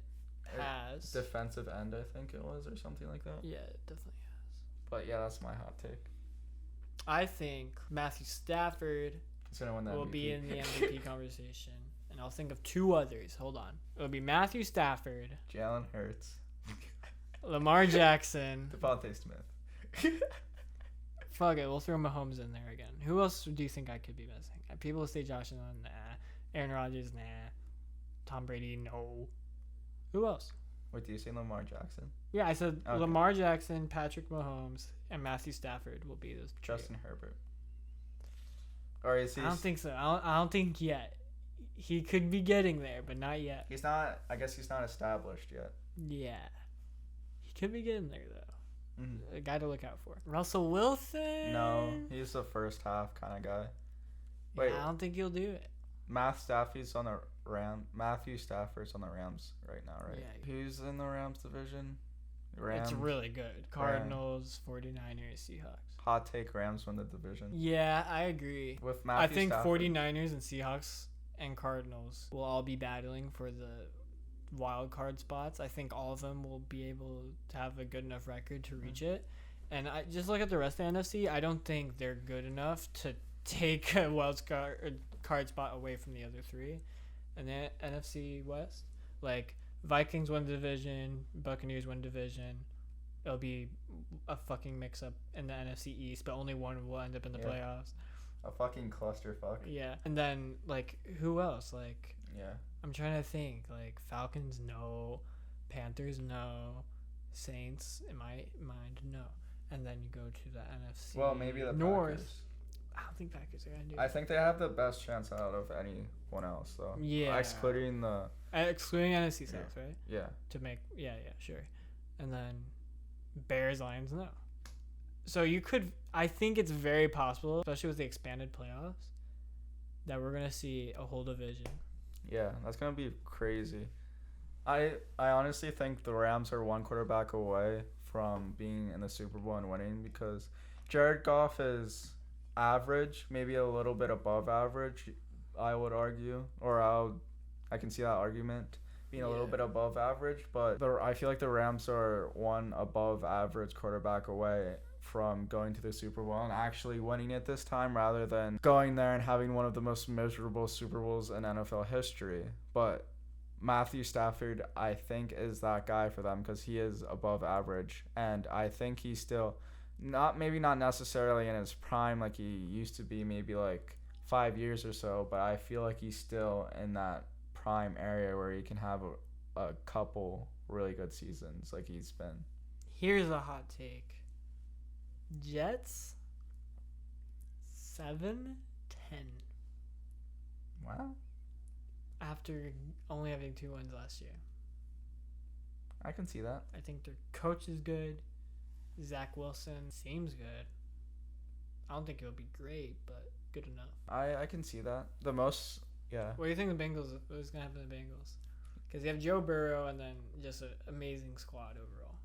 has. Defensive end, I think it was, or something like that. Yeah, it definitely has. But yeah, that's my hot take. I think Matthew Stafford He's gonna win the will MVP. be in the MVP conversation. And I'll think of two others. Hold on. It'll be Matthew Stafford, Jalen Hurts, Lamar Jackson. Devontae Smith. Fuck it, we'll throw Mahomes in there again. Who else do you think I could be missing? People say Josh Allen, nah. Aaron Rodgers, nah. Tom Brady, no. Who else? Wait, do you say Lamar Jackson? Yeah, I said Okay. Lamar Jackson, Patrick Mahomes, and Matthew Stafford will be those. Justin Herbert. Or is he? I don't think so. I don't think yet. He could be getting there, but not yet. He's not. I guess he's not established yet. Yeah. He could be getting there, though. Mm-hmm. A guy to look out for. Russell Wilson? No, he's the first half kind of guy. Yeah, Wait. I don't think he'll do it. Matthew Stafford's on the Rams right now, right? Yeah. Who's in the Rams division? Rams. It's really good. Cardinals, 49ers, Seahawks. Hot take: Rams win the division. Yeah, I agree. With Matthew I think Stafford. 49ers and Seahawks and Cardinals will all be battling for the wild card spots. I think all of them will be able to have a good enough record to reach it. And I just look at the rest of the NFC. I don't think they're good enough to take a wild card spot away from the other three. And the NFC West, like Vikings win division, Buccaneers win division. It'll be a fucking mix-up in the NFC East, but only one will end up in the playoffs. A fucking clusterfuck. Yeah. And then, like, who else? Like, Yeah. I'm trying to think. Like, Falcons, no. Panthers, no. Saints, in my mind, no. And then you go to the NFC Well, maybe the North. Packers. I don't think Packers are going to do it. I think they have the best chance out of anyone else, though. Yeah. Excluding the. Excluding NFC South, right? Yeah. To make, yeah, sure. And then Bears, Lions, no. So you could, I think it's very possible, especially with the expanded playoffs, that we're going to see a whole division. Yeah, that's gonna be crazy. I honestly think the Rams are one quarterback away from being in the Super Bowl and winning because Jared Goff is average, maybe a little bit above average, I would argue, or I can see that argument being a little bit above average, but I feel like the Rams are one above average quarterback away from going to the Super Bowl and actually winning it this time rather than going there and having one of the most miserable Super Bowls in NFL history. But Matthew Stafford, I think, is that guy for them because he is above average, and I think he's still not necessarily in his prime like he used to be maybe like 5 years or so, but I feel like he's still in that prime area where he can have a couple really good seasons like he's been. Here's a hot take. Jets 7-10 Wow. after only having 2 wins last year. I can see that. I think their coach is good. Zach Wilson seems good. I don't think it'll be great, but good enough. I can see that. The most, yeah. What do you think the Bengals? What's gonna happen to the Bengals? Because you have Joe Burrow and then just an amazing squad overall.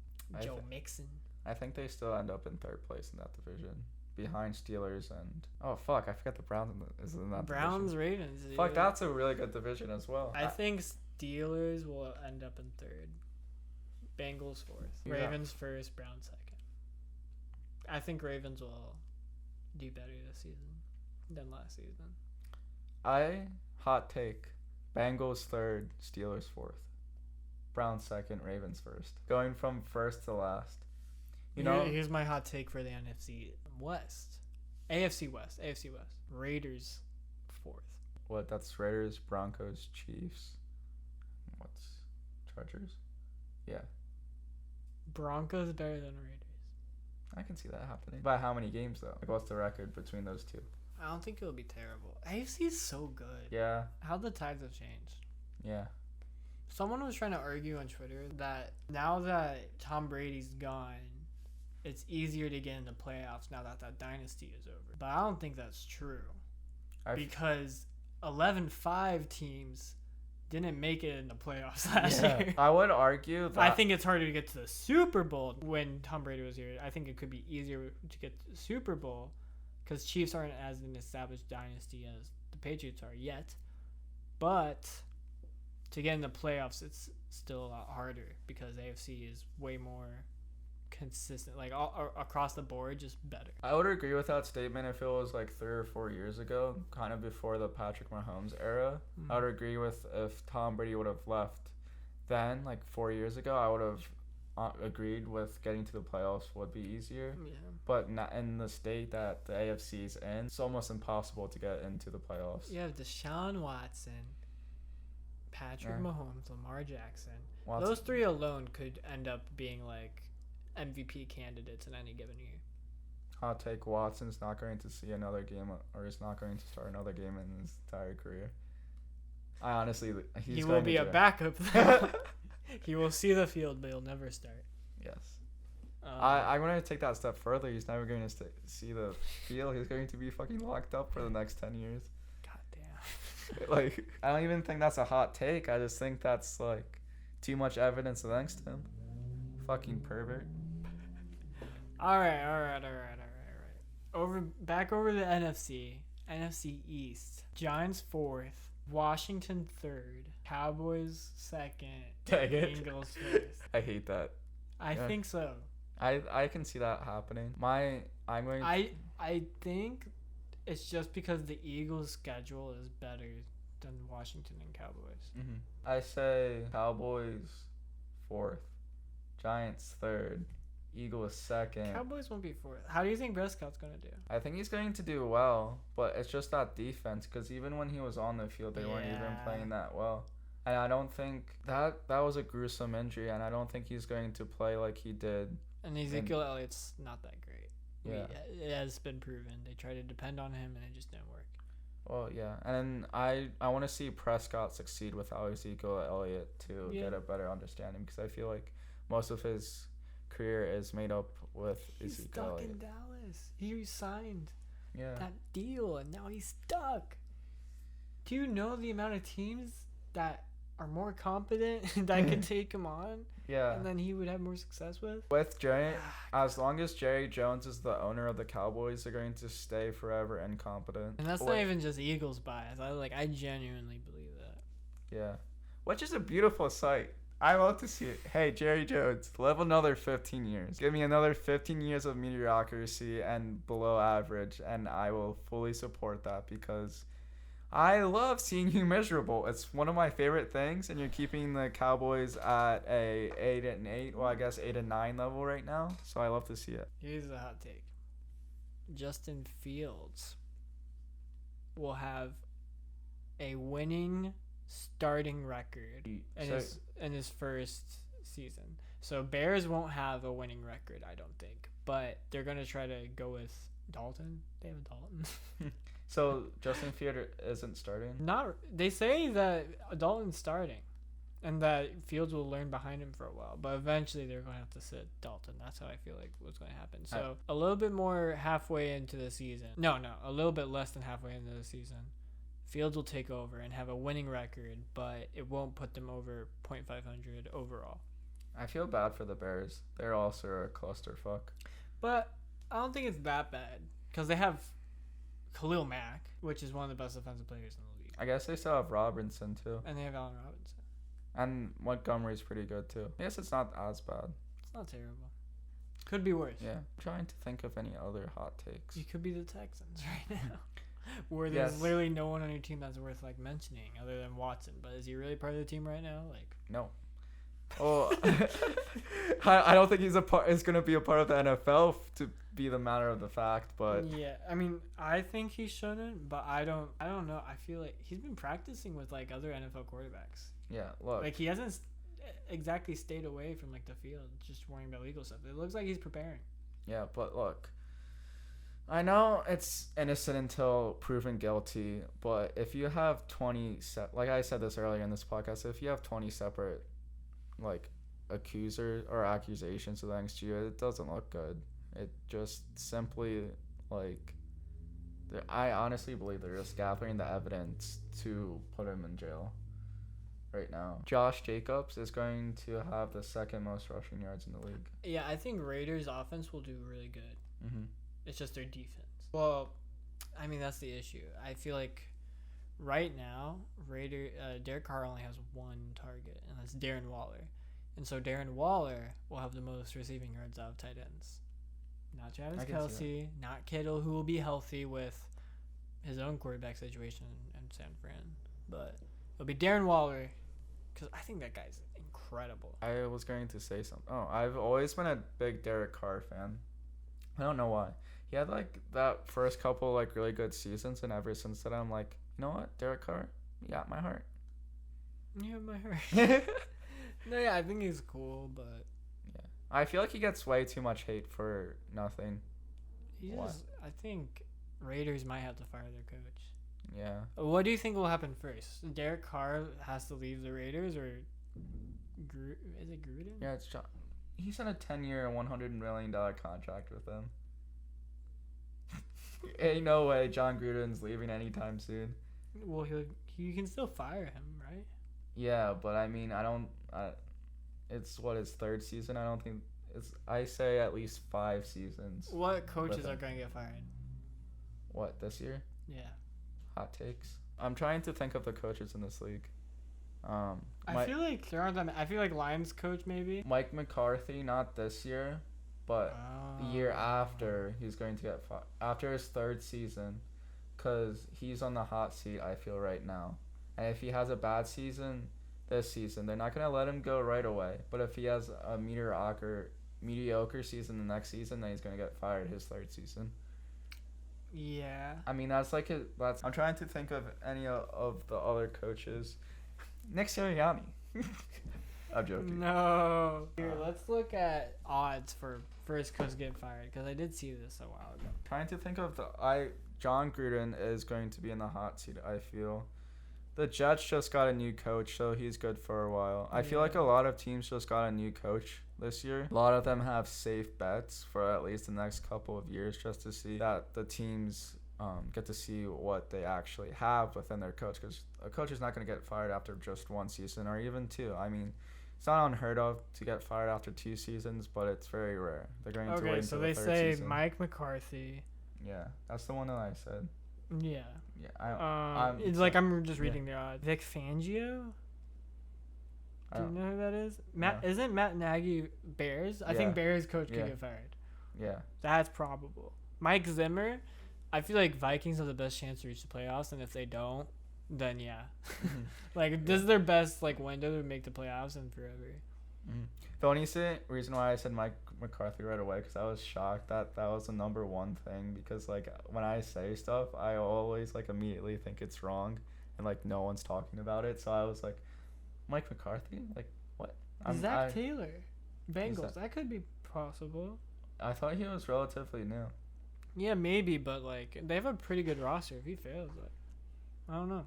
Joe Mixon. I think they still end up in third place in that division, behind Steelers and I forgot the Browns is in that Browns, division. Ravens. Fuck, Dude. that's a really good division as well. I think Steelers will end up in third. Bengals fourth. Yeah. Ravens first. Browns second. I think Ravens will do better this season than last season. Hot take. Bengals third, Steelers fourth. Browns second, Ravens first. Going from first to last. Here's my hot take for the NFC West. AFC West. Raiders fourth. What? That's Raiders, Broncos, Chiefs. What's Chargers? Yeah. Broncos better than Raiders. I can see that happening. By how many games though? Like what's the record between those two? I don't think it'll be terrible. AFC is so good. Yeah. How the tides have changed. Yeah. Someone was trying to argue on Twitter that now that Tom Brady's gone, it's easier to get into playoffs now that dynasty is over. But I don't think that's true. Because 11-5 teams didn't make it in the playoffs last year. I would argue that I think it's harder to get to the Super Bowl when Tom Brady was here. I think it could be easier to get to the Super Bowl because Chiefs aren't as an established dynasty as the Patriots are yet. But to get in the playoffs, it's still a lot harder because AFC is way more consistent, like all across the board, just better. I would agree with that statement if it was like 3 or 4 years ago, kind of before the Patrick Mahomes era. I would agree with if Tom Brady would have left then, like 4 years ago, I would have agreed with getting to the playoffs would be easier. Yeah. But not in the state that the AFC is in, it's almost impossible to get into the playoffs. You have Deshaun Watson, Patrick Mahomes, Lamar Jackson. Watson. Those three alone could end up being like MVP candidates in any given year. Hot take: Watson's not going to see another game, or is not going to start another game in his entire career. I honestly, he will be a backup. Though. He will see the field, but he'll never start. Yes. I'm going to take that step further. He's never going to see the field. He's going to be fucking locked up for the next 10 years. God damn. Like, I don't even think that's a hot take. I just think that's like too much evidence against him. Fucking pervert. All right. Back over the NFC East. Giants 4th, Washington 3rd, Cowboys 2nd, Dang it. Eagles 1st. I hate that. I think so. I can see that happening. I think it's just because the Eagles' schedule is better than Washington and Cowboys. Mm-hmm. I say Cowboys 4th, Giants 3rd, Eagles 2nd. Cowboys won't be 4th. How do you think Prescott's going to do? I think he's going to do well, but it's just that defense, because even when he was on the field, they weren't even playing that well. And I don't think that was a gruesome injury, and I don't think he's going to play like he did. And Ezekiel Elliott's not that great. Yeah. It has been proven. They tried to depend on him, and it just didn't work. Well, yeah. And I want to see Prescott succeed without Ezekiel Elliott to get a better understanding, because I feel like most of his career is made up with Ezekiel Elliott. He's stuck in Dallas. He signed that deal, and now he's stuck. Do you know the amount of teams that are more competent that could take him on? Yeah. And then he would have more success with? With Jerry, as long as Jerry Jones is the owner of the Cowboys, they're going to stay forever incompetent. And that's not even just Eagles bias. I genuinely believe that. Yeah. Which is a beautiful sight. I love to see it. Hey, Jerry Jones, live another 15 years. Give me another 15 years of mediocrity and below average, and I will fully support that, because I love seeing you miserable. It's one of my favorite things, and you're keeping the Cowboys at a 8-8, well, I guess 8-9 level right now. So I love to see it. Here's a hot take. Justin Fields will have a winning starting record in his first season. So Bears won't have a winning record, I don't think. But they're gonna try to go with Dalton. They have a Dalton. So Justin Fields isn't starting? They say that Dalton's starting, and that Fields will learn behind him for a while. But eventually they're gonna have to sit Dalton. That's how I feel like what's gonna happen. So a little bit more halfway into the season. No, a little bit less than halfway into the season. Fields will take over and have a winning record, but it won't put them over .500 overall. I feel bad for the Bears. They're also a clusterfuck. But I don't think it's that bad because they have Khalil Mack, which is one of the best defensive players in the league. I guess they still have Robinson too. And they have Allen Robinson. And Montgomery's pretty good too. I guess it's not as bad. It's not terrible. Could be worse. Yeah. I'm trying to think of any other hot takes. You could be the Texans right now. Where there's literally no one on your team that's worth like mentioning other than Watson. But is he really part of the team right now? Like no. Oh, I don't think is going to be a part of the NFL to be the matter of the fact, but yeah, I mean, I think he shouldn't, but I don't know. I feel like he's been practicing with like other NFL quarterbacks. Yeah, look, like he hasn't exactly stayed away from like the field, just worrying about legal stuff. It looks like he's preparing. Yeah, but look, I know it's innocent until proven guilty, but if you have 20, like I said this earlier in this podcast, if you have 20 separate like accusations against you, it doesn't look good. It just simply like I honestly believe they're just gathering the evidence to put him in jail right now. Josh Jacobs is going to have the second most rushing yards in the league. Yeah, I think Raiders offense will do really good. Mm-hmm. It's just their defense. Well, I mean that's the issue. I feel like right now, Derek Carr only has one target, and that's Darren Waller. And so Darren Waller will have the most receiving yards out of tight ends. Not Travis Kelce, not Kittle, who will be healthy with his own quarterback situation in San Fran. But it'll be Darren Waller, because I think that guy's incredible. I was going to say something. Oh, I've always been a big Derek Carr fan. I don't know why. He had like that first couple like really good seasons, and ever since that I'm like, you know what, Derek Carr, you got my heart. You have my heart. No, yeah, I think he's cool, but yeah, I feel like he gets way too much hate for nothing. I think Raiders might have to fire their coach. Yeah. What do you think will happen first? Derek Carr has to leave the Raiders, or is it Gruden? Yeah, it's John. He signed a 10-year, $100 million contract with them. Ain't no way John Gruden's leaving anytime soon. Well, you can still fire him, right? Yeah, but I mean, it's his third season. I don't think I say at least 5 seasons. What coaches are going to get fired? What, this year? Yeah. Hot takes. I'm trying to think of the coaches in this league. I feel like there aren't that many. I feel like Lions coach maybe. Mike McCarthy, not this year, but the year after, he's going to get fired after his 3rd season, because he's on the hot seat, I feel, right now. And if he has a bad season this season, they're not going to let him go right away. But if he has a mediocre season the next season, then he's going to get fired his 3rd season. Yeah. I mean, I'm trying to think of any of the other coaches. Nick Sirianni. I'm joking. No. Here, let's look at odds for first coach to get fired, because I did see this a while ago. Trying to think of John Gruden is going to be in the hot seat, I feel. The Jets just got a new coach, so he's good for a while. I feel like a lot of teams just got a new coach this year. A lot of them have safe bets for at least the next couple of years, just to see that the teams get to see what they actually have within their coach, because a coach is not going to get fired after just 1 season or even 2. I mean, it's not unheard of to get fired after 2 seasons, but it's very rare. They're going to wait until the 3rd season. Okay, so they say Mike McCarthy. Yeah, that's the one that I said. Yeah. Yeah, it's like I'm just reading the odds. Vic Fangio. Do you know who that is? Isn't Matt Nagy Bears? I think Bears coach could get fired. Yeah. That's probable. Mike Zimmer. I feel like Vikings have the best chance to reach the playoffs, and if they don't, then yeah. Like this is their best like window to make the playoffs in forever. Mm-hmm. The only reason why I said Mike McCarthy right away, because I was shocked that was the #1 thing, because like when I say stuff, I always like immediately think it's wrong, and like no one's talking about it. So I was like, Mike McCarthy, like what? Zach Taylor, Who's Bengals. That could be possible. I thought he was relatively new. Yeah, maybe, but like they have a pretty good roster. If he fails, like, I don't know.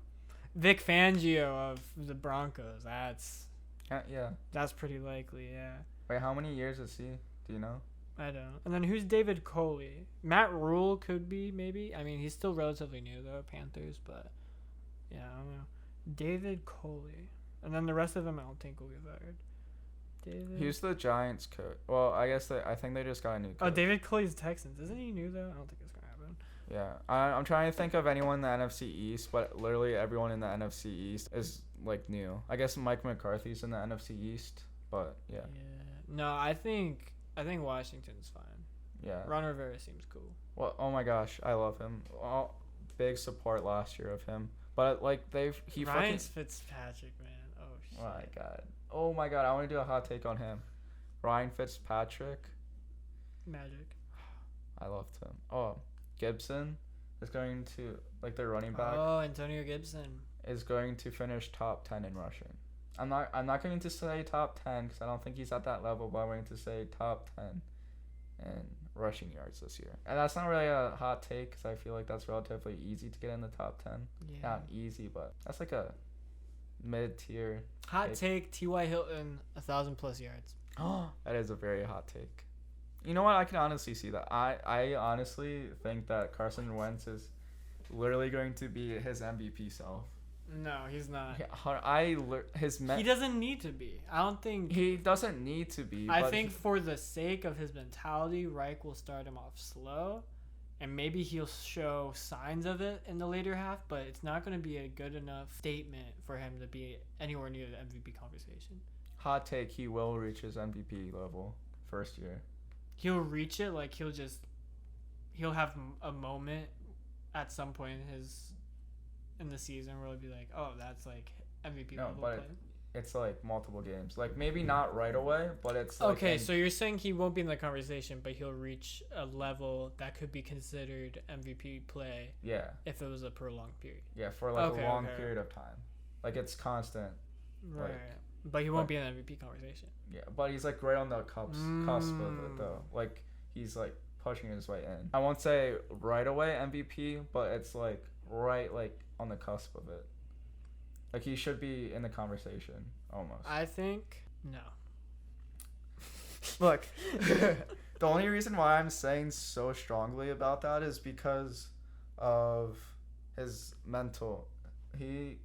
Vic Fangio of the Broncos. Yeah. That's pretty likely. Yeah. Wait, how many years is he? Do you know? I don't. And then who's David Coley? Matt Rule could be maybe. I mean, he's still relatively new though, Panthers, but yeah, I don't know. David Coley, and then the rest of them I don't think will get fired. David. He's the Giants coach. Well, I think they just got a new coach. Oh, David Coley's Texans. Isn't he new though? I don't think it's gonna happen. Yeah, I'm trying to think of anyone in the NFC East, but literally everyone in the NFC East is like new. I guess Mike McCarthy's in the NFC East, but yeah. Yeah. No, I think Washington's fine. Yeah. Ron Rivera seems cool. Well, oh my gosh, I love him. Big support last year of him, but like Ryan Fitzpatrick, man. Oh shit. Oh my god, I want to do a hot take on him. Ryan Fitzpatrick. Magic. I loved him. Oh, Gibson is going to their running back. Oh, Antonio Gibson is going to finish top 10 in rushing. I'm not going to say top 10 because I don't think he's at that level, but I'm going to say top 10 in rushing yards this year. And that's not really a hot take because I feel like that's relatively easy to get in the top 10. Yeah. Not easy, but that's like a mid-tier hot take. T.Y. Hilton 1,000+ yards. That is a very hot take. You know what? I can honestly see that. I honestly think that Carson Wentz is literally going to be his MVP self. No, he's not. He doesn't need to be. I don't think he doesn't need to be. I think for the sake of his mentality, Reich will start him off slow, and maybe he'll show signs of it in the later half. But it's not going to be a good enough statement for him to be anywhere near the MVP conversation. Hot take: he will reach his MVP level first year. He'll reach it. Like he'll have a moment at some point in the season where it'll be like, oh, that's like MVP level play. It's like multiple games. Like maybe not right away, but it's like okay. So you're saying he won't be in the conversation, but he'll reach a level that could be considered MVP play. Yeah. If it was a prolonged period. Yeah, for a long period of time. Like it's constant. Right. But he won't be in the MVP conversation. Yeah, but he's like right on the cusp of it though. Like he's like pushing his way in. I won't say right away MVP, but it's like right on the cusp of it. Like he should be in the conversation almost. I think no. Look, the only reason why I'm saying so strongly about that is because of his mental. He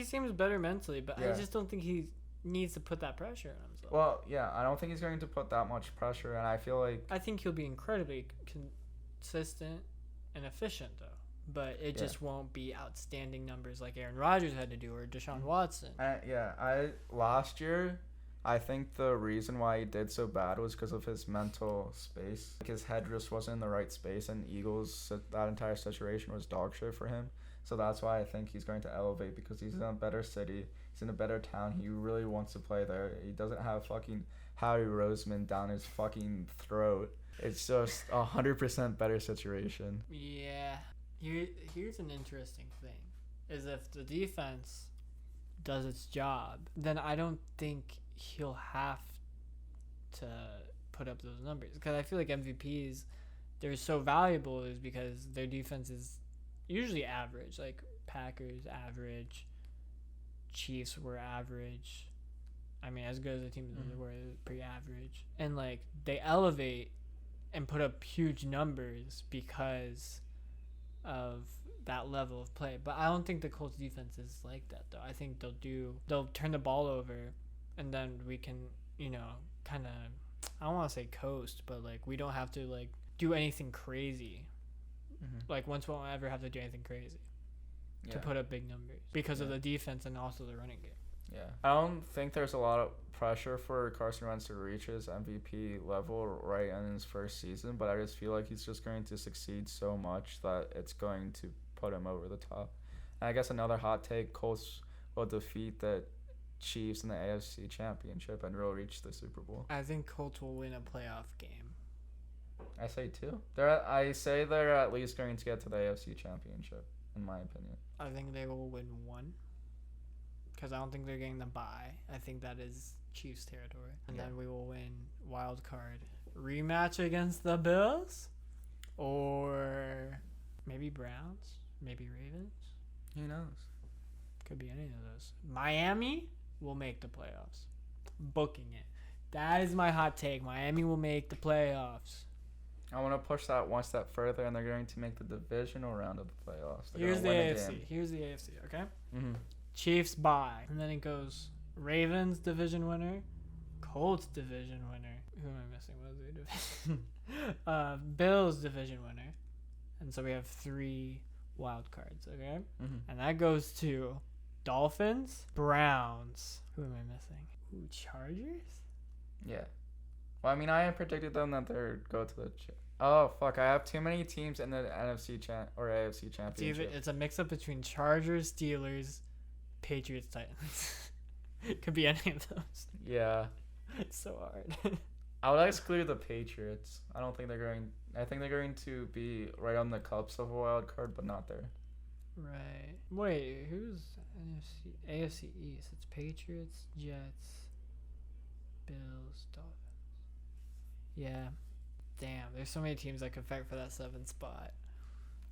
seems better mentally, but yeah. I just don't think he needs to put that pressure on himself. Well, yeah, I don't think he's going to put that much pressure, and I feel like I think he'll be incredibly consistent and efficient though. But it just won't be outstanding numbers like Aaron Rodgers had to do or Deshaun Watson. Last year, I think the reason why he did so bad was because of his mental space. Like his head just wasn't in the right space, and Eagles, that entire situation was dog shit for him. So that's why I think he's going to elevate, because he's in a better city. He's in a better town. He really wants to play there. He doesn't have fucking Howie Roseman down his fucking throat. It's just 100% better situation. Yeah. Here's an interesting thing, is if the defense does its job, then I don't think he'll have to put up those numbers. Because I feel like MVPs, they're so valuable is because their defense is usually average. Like Packers, average. Chiefs were average. I mean, as good as the teams were, pretty average. And, like, they elevate and put up huge numbers because of that level of play. But I don't think the Colts defense is like that though. I think they'll turn the ball over, and then we can, kind of, I don't want to say coast, but like we don't have to like do anything crazy. Like once we won't ever have to do anything crazy to put up big numbers because of the defense and also the running game. Yeah, I don't think there's a lot of pressure for Carson Wentz to reach his MVP level right in his first season, but I just feel like he's just going to succeed so much that it's going to put him over the top. And I guess another hot take, Colts will defeat the Chiefs in the AFC Championship and will reach the Super Bowl. I think Colts will win a playoff game. I say too. I say they're at least going to get to the AFC Championship in my opinion. I think they will win one. Because I don't think they're getting the bye. I think that is Chiefs territory. And then we will win wild card. Rematch against the Bills? Or maybe Browns? Maybe Ravens? Who knows? Could be any of those. Miami will make the playoffs. Booking it. That is my hot take. Miami will make the playoffs. I want to push that one step further, and they're going to make the divisional round of the playoffs. Here's the AFC. Here's the AFC, okay? Mm-hmm. Chiefs bye. And then it goes Ravens division winner, Colts division winner. Who am I missing? What is their division? Bills division winner. And so we have 3 wild cards, okay? Mm-hmm. And that goes to Dolphins, Browns. Who am I missing? Ooh, Chargers? Yeah. Well, I mean, I predicted them that they'd go to the... Oh, fuck. I have too many teams in the NFC or AFC championship. It's a mix-up between Chargers, Steelers, Patriots, Titans. It could be any of those. Yeah. It's so hard. I would exclude the Patriots. I don't think they're going... I think they're going to be right on the cusp of a wild card, but not there. Right. Wait, who's AFC East? It's Patriots, Jets, Bills, Dolphins. Yeah. Damn, there's so many teams that could fight for that 7th spot.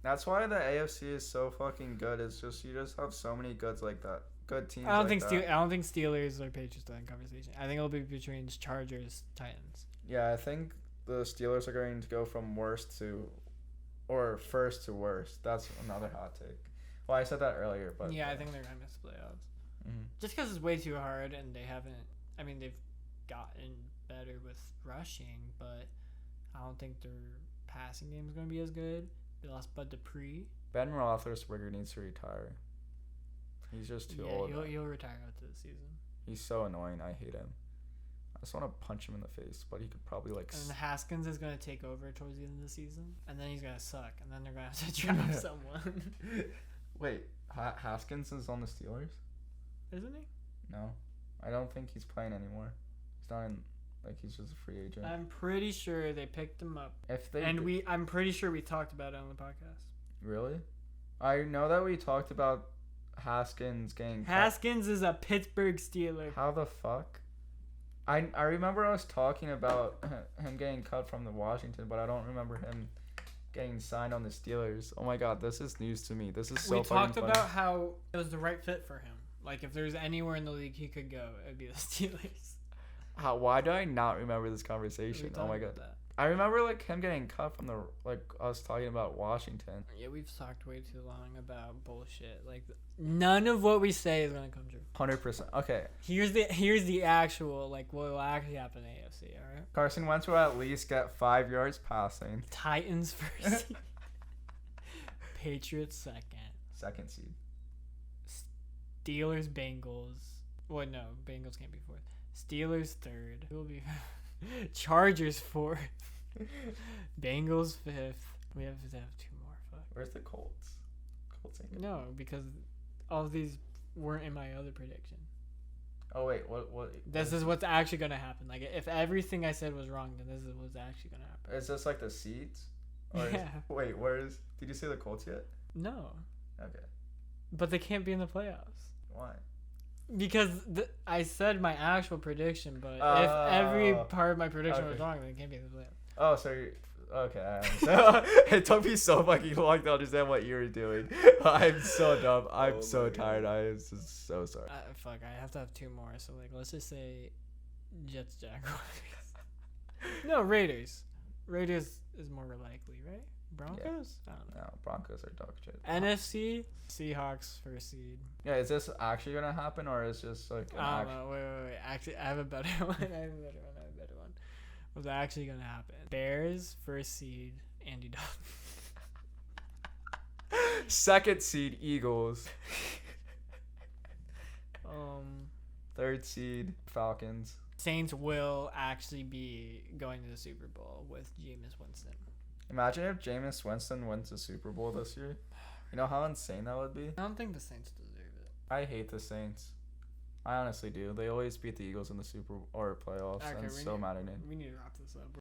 That's why the AFC is so fucking good. It's just you just have so many goods like that. Good teams. I don't like think that. I don't think Steelers or Patriots are in conversation. I think it'll be between Chargers, Titans. Yeah, I think the Steelers are going to go from worst to, or first to worst. That's another hot take. Well, I said that earlier, but yeah, I think they're gonna miss the playoffs. Mm-hmm. Just because it's way too hard, and they haven't. I mean, they've gotten better with rushing, but I don't think their passing game is gonna be as good. They lost Bud Dupree. Ben Roethlisberger needs to retire. He's just too old. He'll retire after the season. He's so annoying. I hate him. I just want to punch him in the face, but he could probably like. And Haskins is gonna take over towards the end of the season, and then he's gonna suck, and then they're gonna have to draft someone. Wait, Haskins is on the Steelers? Isn't he? No, I don't think he's playing anymore. He's not in. Like he's just a free agent. I'm pretty sure they picked him up, If they and I'm pretty sure we talked about it on the podcast. Really? I know that we talked about Haskins getting cut. Haskins is a Pittsburgh Steeler. How the fuck? I remember I was talking about him getting cut from the Washington, but I don't remember him getting signed on the Steelers. Oh my god, this is news to me. This is so We fucking talked funny. about how it was the right fit for him. Like if there's anywhere in the league he could go, it'd be the Steelers. Why do I not remember this We conversation? Oh talked my god. about that. I remember like him getting cut from the us talking about Washington. Yeah, we've talked way too long about bullshit. Like none of what we say is gonna come true. 100%. Okay. Here's the actual like what will actually happen in AFC. All right. Carson Wentz will at least get 5 yards passing. Titans first. Patriots second. Second seed. Steelers Bengals. Well, no, Bengals can't be fourth. Steelers third. Who will be Chargers fourth. Bengals fifth. We have to have 2 more. Fuck. Where's the Colts? Colts ain't good. No, because all of these weren't in my other prediction. Oh wait, what? This is what's actually gonna happen. Like if everything I said was wrong, then this is what's actually gonna happen. Is this like the seeds? Or Yeah. Wait, where is? Did you say the Colts yet? No, Okay. but they can't be in the playoffs Why? because I said my actual prediction. But Oh. if every part of my prediction was Okay. wrong, then they can't be in the playoffs. Oh, so you're, okay. I understand. It took me so fucking long to understand what you were doing. I'm so dumb. I'm so tired. I am just so sorry. Fuck, I have to have 2 more. So like, let's just say Jets, Jaguars. No, Raiders. Raiders is more likely, right? Broncos? I don't know. No, Broncos are dog shit. NFC, Seahawks first seed. Yeah, is this actually gonna happen or is just like an I don't know. Wait. Actually, I have a better one. What's actually gonna happen? Bears first seed. Andy Dalton. second seed Eagles, third seed Falcons. Saints will actually be going to the Super Bowl with Jameis Winston. Imagine if Jameis Winston wins the Super Bowl this year. You know how insane that would be? I don't think the Saints deserve it. I hate the Saints. I honestly do. They always beat the Eagles in the Super or playoffs, and I'm so mad at it. We need to wrap this up.